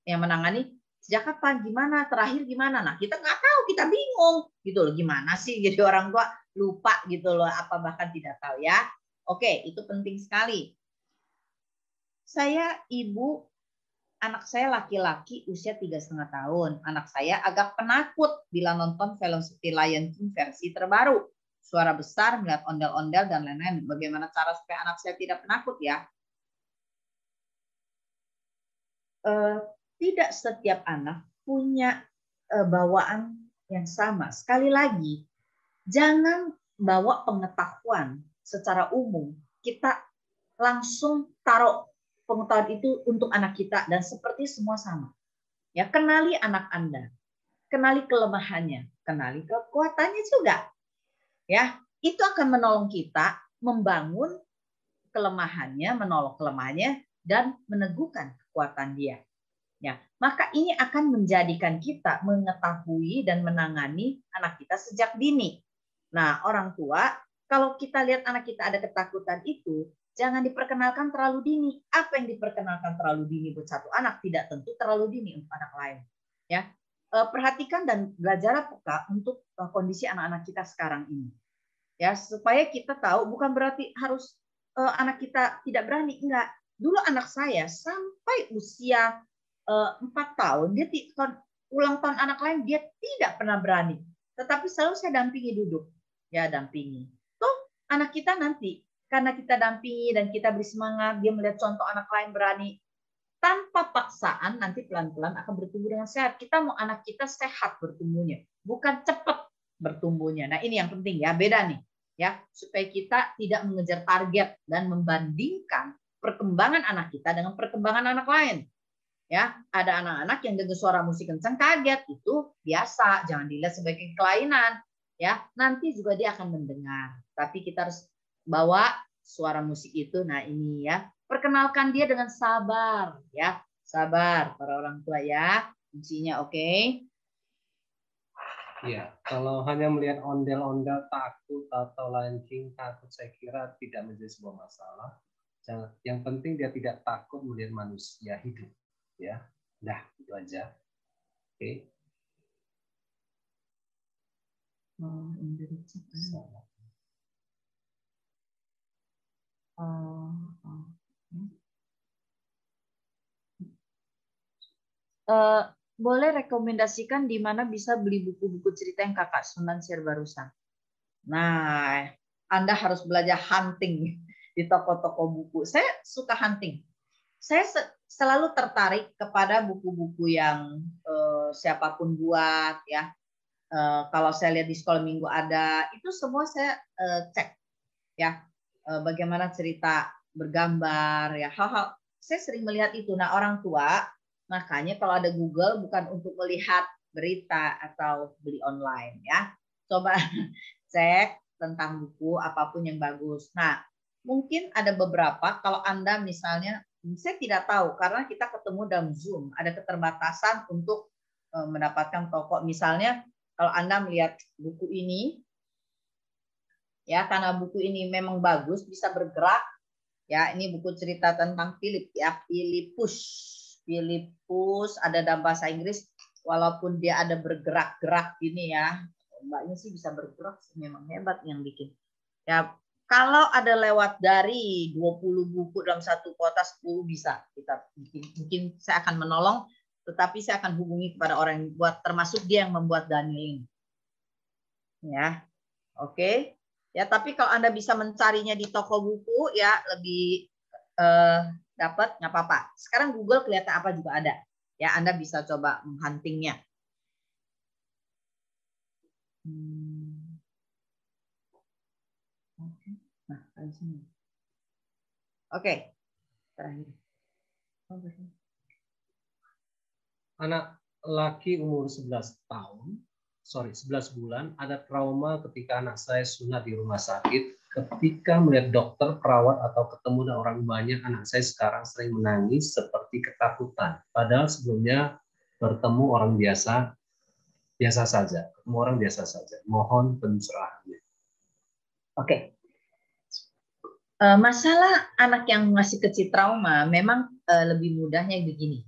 yang menangani sejak kapan, gimana, terakhir gimana. Nah kita nggak tahu, kita bingung gitu loh, gimana sih jadi orang tua lupa gitu loh, apa bahkan tidak tahu ya. Oke, itu penting sekali. Saya ibu, anak saya laki-laki usia 3,5 tahun. Anak saya agak penakut bila nonton film seperti Lion King versi terbaru. Suara besar, melihat ondel-ondel, dan lain-lain. Bagaimana cara supaya anak saya tidak penakut ya? Tidak setiap anak punya bawaan yang sama. Sekali lagi, jangan bawa pengetahuan secara umum. Kita langsung taruh pengetahuan itu untuk anak kita dan seperti semua sama. Ya, kenali anak Anda, kenali kelemahannya, kenali kekuatannya juga. Ya, itu akan menolong kita membangun kelemahannya, menolong kelemahannya, dan meneguhkan kekuatan dia. Ya, maka ini akan menjadikan kita mengetahui dan menangani anak kita sejak dini. Nah, orang tua, kalau kita lihat anak kita ada ketakutan itu, jangan diperkenalkan terlalu dini. Apa yang diperkenalkan terlalu dini buat satu anak tidak tentu terlalu dini untuk anak lain. Ya, perhatikan dan belajar peka untuk kondisi anak-anak kita sekarang ini. Ya, supaya kita tahu bukan berarti harus anak kita tidak berani, enggak. Dulu anak saya sampai usia 4 tahun dia ulang tahun anak lain dia tidak pernah berani, tetapi selalu saya dampingi duduk, ya dampingi. Toh anak kita nanti karena kita dampingi dan kita beri semangat, dia melihat contoh anak lain berani tanpa paksaan, nanti pelan-pelan akan bertumbuh dengan sehat. Kita mau anak kita sehat bertumbuhnya, bukan cepat bertumbuhnya. Nah ini yang penting ya, beda nih ya, supaya kita tidak mengejar target dan membandingkan perkembangan anak kita dengan perkembangan anak lain. Ya, ada anak-anak yang dengar suara musik kencang kaget, itu biasa, jangan dilihat sebagai kelainan. Ya, nanti juga dia akan mendengar. Tapi kita harus bawa suara musik itu. Nah, ini ya, perkenalkan dia dengan sabar, ya. Sabar para orang tua ya. Kuncinya oke. Ya, kalau hanya melihat ondel-ondel takut atau lancing takut, saya kira tidak menjadi sebuah masalah. Yang penting dia tidak takut melihat manusia hidup. Ya, dah itu aja. Oke. Boleh rekomendasikan di mana bisa beli buku-buku cerita yang Kakak Sunan share barusan. Nah, Anda harus belajar hunting di toko-toko buku. Saya suka hunting. Saya selalu tertarik kepada buku-buku yang siapapun buat ya. Kalau saya lihat di sekolah minggu ada, itu semua saya cek ya. Bagaimana cerita bergambar ya, hal-hal saya sering melihat itu. Nah, orang tua makanya kalau ada Google bukan untuk melihat berita atau beli online ya. Coba cek tentang buku apapun yang bagus. Nah, mungkin ada beberapa kalau Anda misalnya, saya tidak tahu karena kita ketemu dalam Zoom, ada keterbatasan untuk mendapatkan toko. Misalnya kalau Anda melihat buku ini, ya karena buku ini memang bagus, bisa bergerak. Ya, ini buku cerita tentang Philip ya, Philippus ada dalam bahasa Inggris, walaupun dia ada bergerak-gerak gini ya. Mbaknya sih bisa bergerak, memang hebat yang bikin. Ya, kalau ada lewat dari 20 buku dalam satu kota, 10 bisa kita bikin. Mungkin saya akan menolong, tetapi saya akan hubungi kepada orang yang buat, termasuk dia yang membuat Daniel. Ya, oke. Ya, tapi kalau Anda bisa mencarinya di toko buku ya lebih dapat, nggak apa-apa. Sekarang Google kelihatan apa juga ada. Ya, Anda bisa coba menghuntingnya. Nah, di sini. Oke. Terakhir. Anak laki umur 11 tahun, 11 bulan, ada trauma ketika anak saya sunat di rumah sakit. Ketika melihat dokter, perawat, atau ketemu dengan orang banyak, anak saya sekarang sering menangis seperti ketakutan. Padahal sebelumnya bertemu orang biasa saja. Ketemu orang biasa saja. Mohon pencerahannya. Oke. Masalah anak yang masih kecil trauma memang lebih mudahnya begini.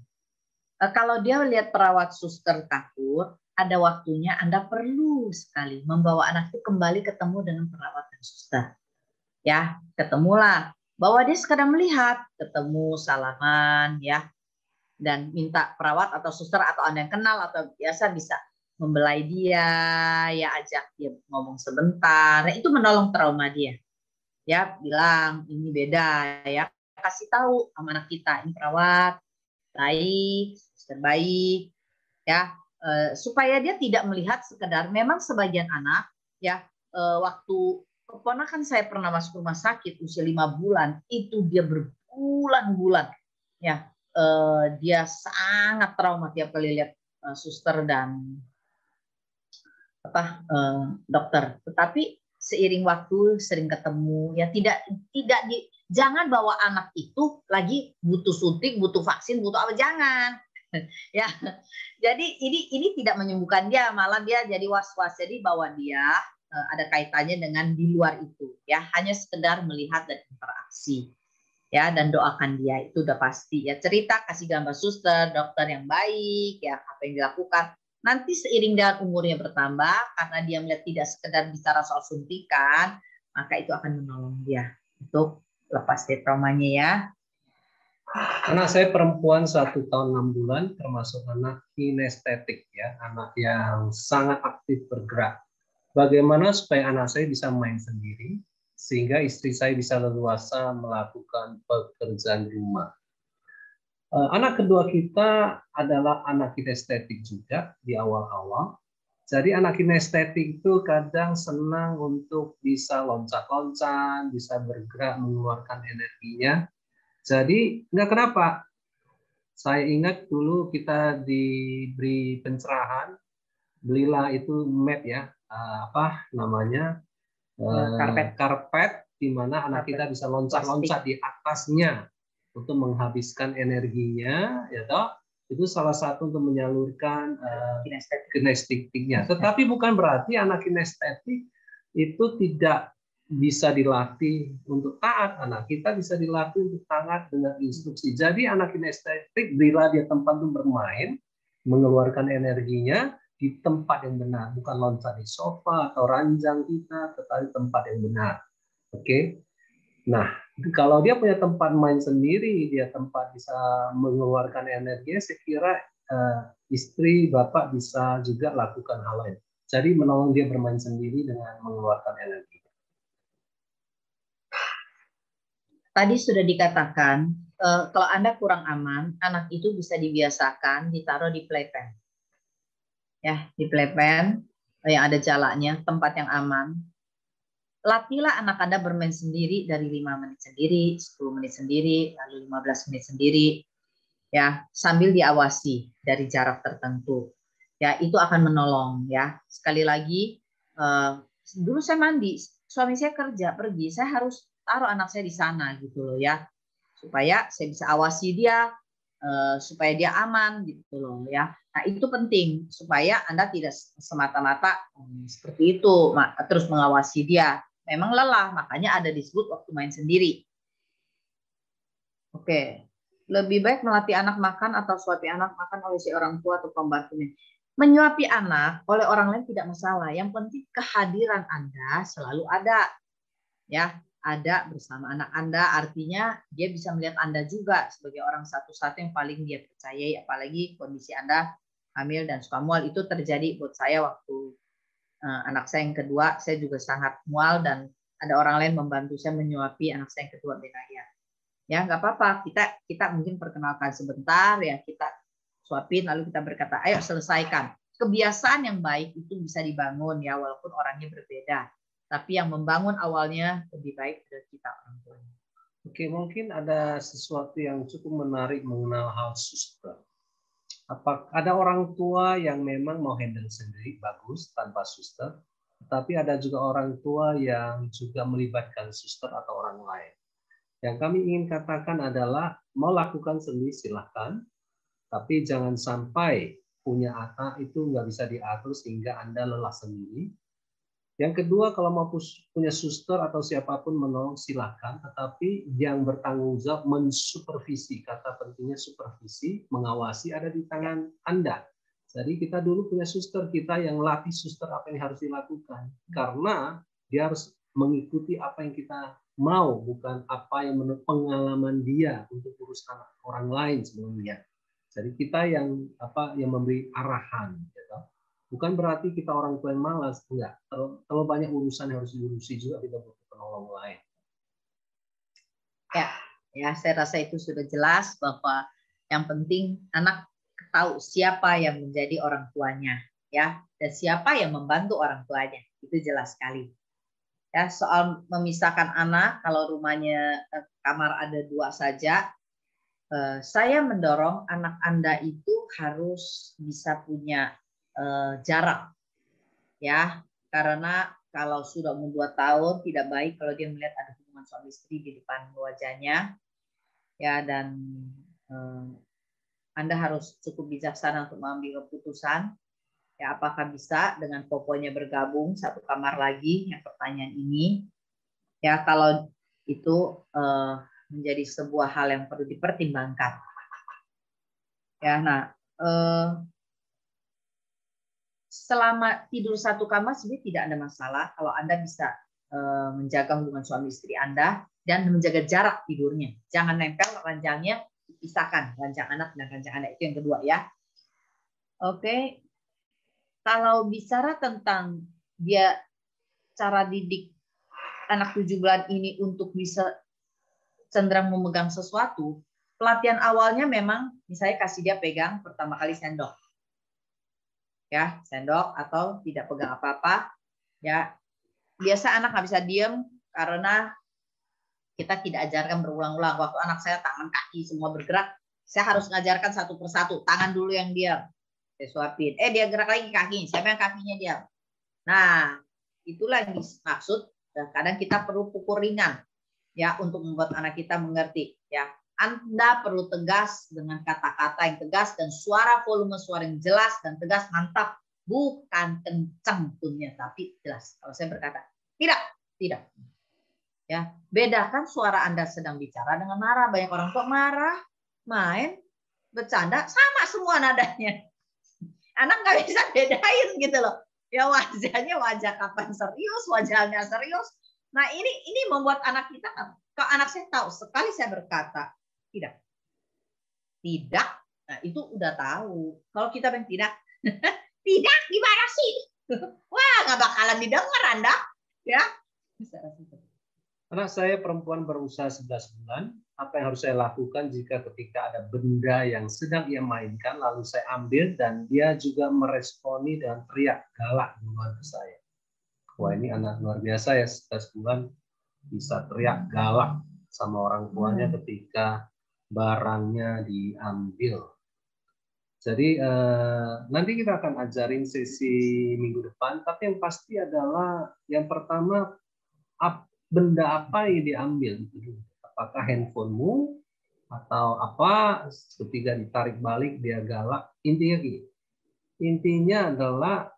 Kalau dia lihat perawat suster takut, ada waktunya Anda perlu sekali membawa anak itu kembali ketemu dengan perawat dan suster. Ya, ketemulah. Bahwa dia sekadar melihat, ketemu, salaman, ya, dan minta perawat atau suster atau Anda yang kenal atau biasa bisa membelai dia, ya ajak dia ngomong sebentar. Nah, itu menolong trauma dia. Ya, bilang ini beda ya. Kasih tahu sama anak kita, ini perawat baik, suster baik, ya, supaya dia tidak melihat sekedar memang sebagian anak ya waktu keponakan saya pernah masuk rumah sakit usia 5 bulan itu dia berbulan-bulan ya dia sangat trauma tiap kali lihat suster dan dokter. Tetapi seiring waktu sering ketemu ya jangan bawa anak itu lagi butuh suntik, butuh vaksin, butuh apa, jangan. Ya, jadi ini tidak menyembuhkan dia, malah dia jadi was-was. Jadi bawa dia ada kaitannya dengan di luar itu, ya hanya sekedar melihat dan interaksi, ya dan doakan dia itu udah pasti. Ya cerita, kasih gambar suster, dokter yang baik, ya apa yang dilakukan. Nanti seiring dengan umurnya bertambah, karena dia melihat tidak sekedar bicara soal suntikan, maka itu akan menolong dia untuk lepas dari traumanya ya. Anak saya perempuan 1 tahun 6 bulan, termasuk anak kinestetik ya, anak yang sangat aktif bergerak. Bagaimana supaya anak saya bisa main sendiri, sehingga istri saya bisa leluasa melakukan pekerjaan rumah. Anak kedua kita adalah anak kinestetik juga di awal-awal. Jadi anak kinestetik itu kadang senang untuk bisa loncat-loncat, bisa bergerak, mengeluarkan energinya. Jadi nggak kenapa. Saya ingat dulu kita diberi pencerahan, belilah itu mat ya, apa namanya, karpet, di mana anak kita bisa loncat-loncat di atasnya untuk menghabiskan energinya, ya toh. Itu salah satu untuk menyalurkan kinestetiknya. Tetapi bukan berarti anak kinestetik itu tidak bisa dilatih untuk taat. Anak kita bisa dilatih untuk taat dengan instruksi. Jadi anak kinestetik bila dia tempat untuk bermain, mengeluarkan energinya di tempat yang benar, bukan loncat di sofa atau ranjang kita, tetapi tempat yang benar. Oke. Nah, kalau dia punya tempat main sendiri, dia tempat bisa mengeluarkan energi, saya kira istri, bapak bisa juga lakukan hal lain. Jadi menolong dia bermain sendiri dengan mengeluarkan energi. Tadi sudah dikatakan, kalau Anda kurang aman, anak itu bisa dibiasakan ditaruh di playpen. Ya, di playpen yang ada jalannya, tempat yang aman. Latihlah anak Anda bermain sendiri dari 5 menit sendiri, 10 menit sendiri, lalu 15 menit sendiri, ya sambil diawasi dari jarak tertentu. Ya itu akan menolong ya. Sekali lagi, dulu saya mandi, suami saya kerja pergi, saya harus taruh anak saya di sana gitu loh ya, supaya saya bisa awasi dia, supaya dia aman gitu loh ya. Nah, itu penting supaya Anda tidak semata-mata seperti itu, terus mengawasi dia. Memang lelah, makanya ada disebut waktu main sendiri. Oke, lebih baik melatih anak makan atau suapi anak makan oleh si orang tua atau pembantunya. Menyuapi anak oleh orang lain tidak masalah. Yang penting kehadiran Anda selalu ada. Ya, ada bersama anak Anda, artinya dia bisa melihat Anda juga sebagai orang satu-satu yang paling dia percayai, apalagi kondisi Anda hamil dan suka mual. Itu terjadi buat saya waktu anak saya yang kedua, saya juga sangat mual dan ada orang lain membantu saya menyuapi anak saya yang kedua, Benaya. Ya, nggak apa-apa, kita mungkin perkenalkan sebentar, ya kita suapin, lalu kita berkata, ayo selesaikan. Kebiasaan yang baik itu bisa dibangun ya, walaupun orangnya berbeda. Tapi yang membangun awalnya lebih baik dari kita orang tua. Oke, mungkin ada sesuatu yang cukup menarik mengenal hal suster. Ada orang tua yang memang mau handle sendiri, bagus, tanpa suster. Tapi ada juga orang tua yang juga melibatkan suster atau orang lain. Yang kami ingin katakan adalah, mau lakukan sendiri silahkan, tapi jangan sampai punya anak itu nggak bisa diatur sehingga Anda lelah sendiri. Yang kedua, kalau mau punya suster atau siapapun menolong silakan, tetapi yang bertanggung jawab mensupervisi, kata pentingnya supervisi, mengawasi ada di tangan Anda. Jadi kita dulu punya suster kita yang latih suster apa yang harus dilakukan, karena dia harus mengikuti apa yang kita mau, bukan apa yang menurut pengalaman dia untuk urus anak orang lain sebelumnya. Jadi kita yang memberi arahan, gitu. Bukan berarti kita orang tua yang malas, enggak. Terlalu banyak urusan yang harus diurusi juga, kita butuh penolong lain. Ya, saya rasa itu sudah jelas bahwa yang penting anak tahu siapa yang menjadi orang tuanya, ya, dan siapa yang membantu orang tuanya. Itu jelas sekali. Ya, soal memisahkan anak, kalau rumahnya kamar ada 2 saja, saya mendorong anak Anda itu harus bisa punya jarak, ya, karena kalau sudah umur 2 tahun tidak baik kalau dia melihat ada hubungan suami istri di depan wajahnya, ya, dan Anda harus cukup bijaksana untuk mengambil keputusan. Ya, apakah bisa dengan poponya bergabung satu kamar lagi? Yang pertanyaan ini, ya, kalau itu menjadi sebuah hal yang perlu dipertimbangkan. Ya, nah, selama tidur satu kamar sebenarnya tidak ada masalah kalau Anda bisa menjaga hubungan suami istri Anda dan menjaga jarak tidurnya. Jangan nempel ranjangnya, dipisahkan ranjang anak dan ranjang Anda, itu yang kedua ya. Oke. Kalau bicara tentang dia cara didik anak 7 bulan ini untuk bisa cenderung memegang sesuatu, pelatihan awalnya memang misalnya kasih dia pegang pertama kali sendok. Ya, sendok atau tidak pegang apa-apa. Ya, biasa anak nggak bisa diem karena kita tidak ajarkan berulang-ulang. Waktu anak saya tangan kaki semua bergerak, saya harus mengajarkan satu persatu. Tangan dulu yang diam, saya suapin. Dia gerak lagi kaki, siapa yang kakinya diam. Nah, itulah yang dimaksud. Kadang kita perlu pukul ringan, ya, untuk membuat anak kita mengerti. Ya, Anda perlu tegas dengan kata-kata yang tegas dan volume suara yang jelas dan tegas, mantap. Bukan kencang punya, tapi jelas. Kalau saya berkata, tidak. Ya, bedakan suara Anda sedang bicara dengan marah. Banyak orang tua marah, main, bercanda, sama semua nadanya. Anak nggak bisa bedain gitu loh. Ya, wajahnya wajah kapan serius, wajahnya serius. Nah, ini membuat anak kita, kalau anak saya tahu, sekali saya berkata, tidak. Nah, itu udah tahu. Kalau kita bilang tidak, tidak, gimana sih? Wah, nggak bakalan didengar Anda. Ya, Anak saya perempuan berusia 11 bulan, apa yang harus saya lakukan jika ketika ada benda yang sedang ia mainkan, lalu saya ambil dan dia juga meresponi dengan teriak galak membantu saya. Wah, ini anak luar biasa ya, 11 bulan bisa teriak galak sama orang tuanya ketika barangnya diambil. Jadi nanti kita akan ajarin sesi minggu depan, tapi yang pasti adalah yang pertama, benda apa yang diambil? Apakah handphonemu atau apa? Ketika ditarik balik dia galak. Intinya gini, Intinya adalah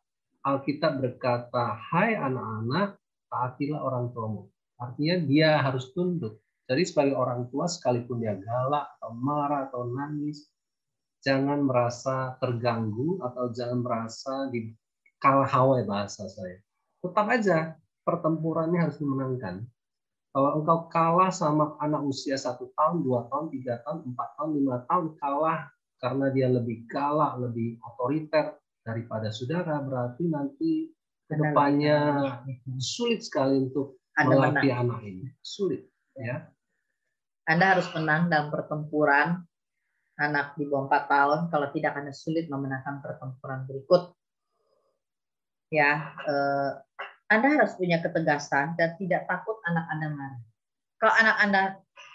Alkitab berkata, hai anak-anak, taatilah orang tuamu. Artinya dia harus tunduk. Jadi sebagai orang tua, sekalipun dia galak, atau marah, atau nangis, jangan merasa terganggu, atau jangan merasa di kalah hawa bahasa saya. Tetap aja, pertempurannya harus dimenangkan. Kalau engkau kalah sama anak usia 1 tahun, 2 tahun, 3 tahun, 4 tahun, 5 tahun, kalah karena dia lebih galak, lebih otoriter daripada saudara, berarti nanti kedepannya sulit sekali untuk melatih anak ini. Sulit, ya. Anda harus menang dalam pertempuran anak di bawah 4 tahun, kalau tidak Anda sulit memenangkan pertempuran berikut. Ya, Anda harus punya ketegasan dan tidak takut anak Anda marah. Kalau anak Anda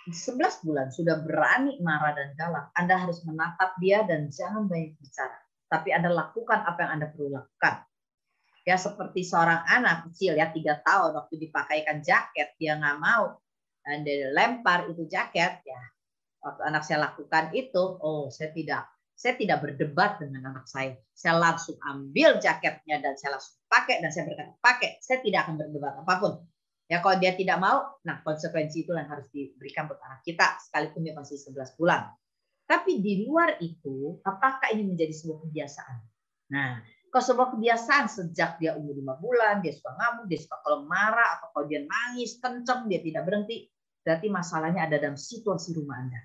11 bulan sudah berani marah dan galak, Anda harus menatap dia dan jangan banyak bicara. Tapi Anda lakukan apa yang Anda perlu lakukan. Ya, seperti seorang anak kecil ya, 3 tahun waktu dipakaikan jaket, dia nggak mau. Dan dia lempar itu jaket, ya. Waktu anak saya lakukan itu, saya tidak berdebat dengan anak saya. Saya langsung ambil jaketnya dan saya langsung pakai dan saya berkata pakai. Saya tidak akan berdebat apapun. Ya, kalau dia tidak mau, nah konsekuensi itu yang harus diberikan buat anak kita sekalipun dia masih 11 bulan. Tapi di luar itu, apakah ini menjadi sebuah kebiasaan? Nah, kalau sebuah kebiasaan sejak dia umur 5 bulan, dia suka ngamuk, dia suka kalau marah atau kalau dia nangis kenceng, dia tidak berhenti, berarti masalahnya ada dalam situasi rumah Anda.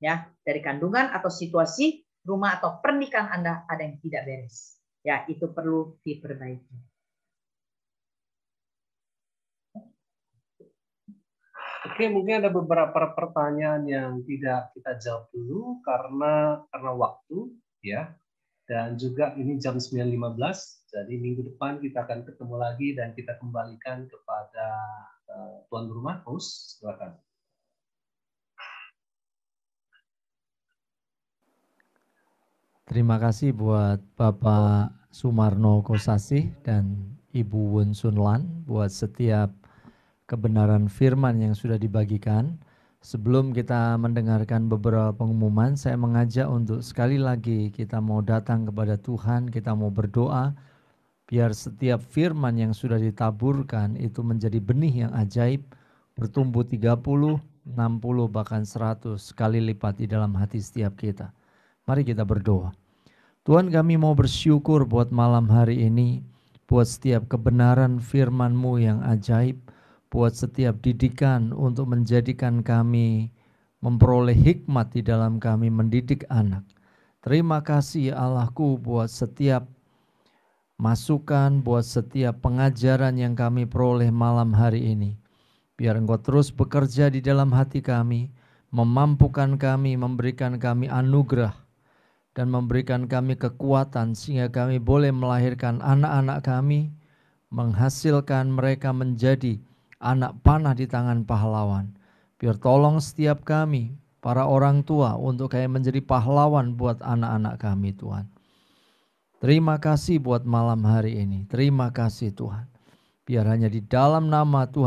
Ya, dari kandungan atau situasi rumah atau pernikahan Anda ada yang tidak beres. Ya, itu perlu diperbaiki. Oke, mungkin ada beberapa pertanyaan yang tidak kita jawab dulu karena waktu, ya. Dan juga ini jam 9.15, jadi minggu depan kita akan ketemu lagi dan kita kembalikan kepada tuan rumah, host. Silakan. Terima kasih buat Bapak Sumarno Kosasih dan Ibu Wun Sunlan buat setiap kebenaran firman yang sudah dibagikan. Sebelum kita mendengarkan beberapa pengumuman, saya mengajak untuk sekali lagi kita mau datang kepada Tuhan, kita mau berdoa, biar setiap firman yang sudah ditaburkan itu menjadi benih yang ajaib, bertumbuh 30, 60, bahkan 100 kali lipat di dalam hati setiap kita. Mari kita berdoa. Tuhan, kami mau bersyukur buat malam hari ini, buat setiap kebenaran firman-Mu yang ajaib, buat setiap didikan untuk menjadikan kami memperoleh hikmat di dalam kami mendidik anak. Terima kasih Allahku buat setiap masukan, buat setiap pengajaran yang kami peroleh malam hari ini. Biar Engkau terus bekerja di dalam hati kami, memampukan kami, memberikan kami anugerah, dan memberikan kami kekuatan sehingga kami boleh melahirkan anak-anak kami, menghasilkan mereka menjadi anak panah di tangan pahlawan. Biar tolong setiap kami, para orang tua, untuk kami menjadi pahlawan buat anak-anak kami, Tuhan. Terima kasih buat malam hari ini. Terima kasih Tuhan. Biar hanya di dalam nama Tuhan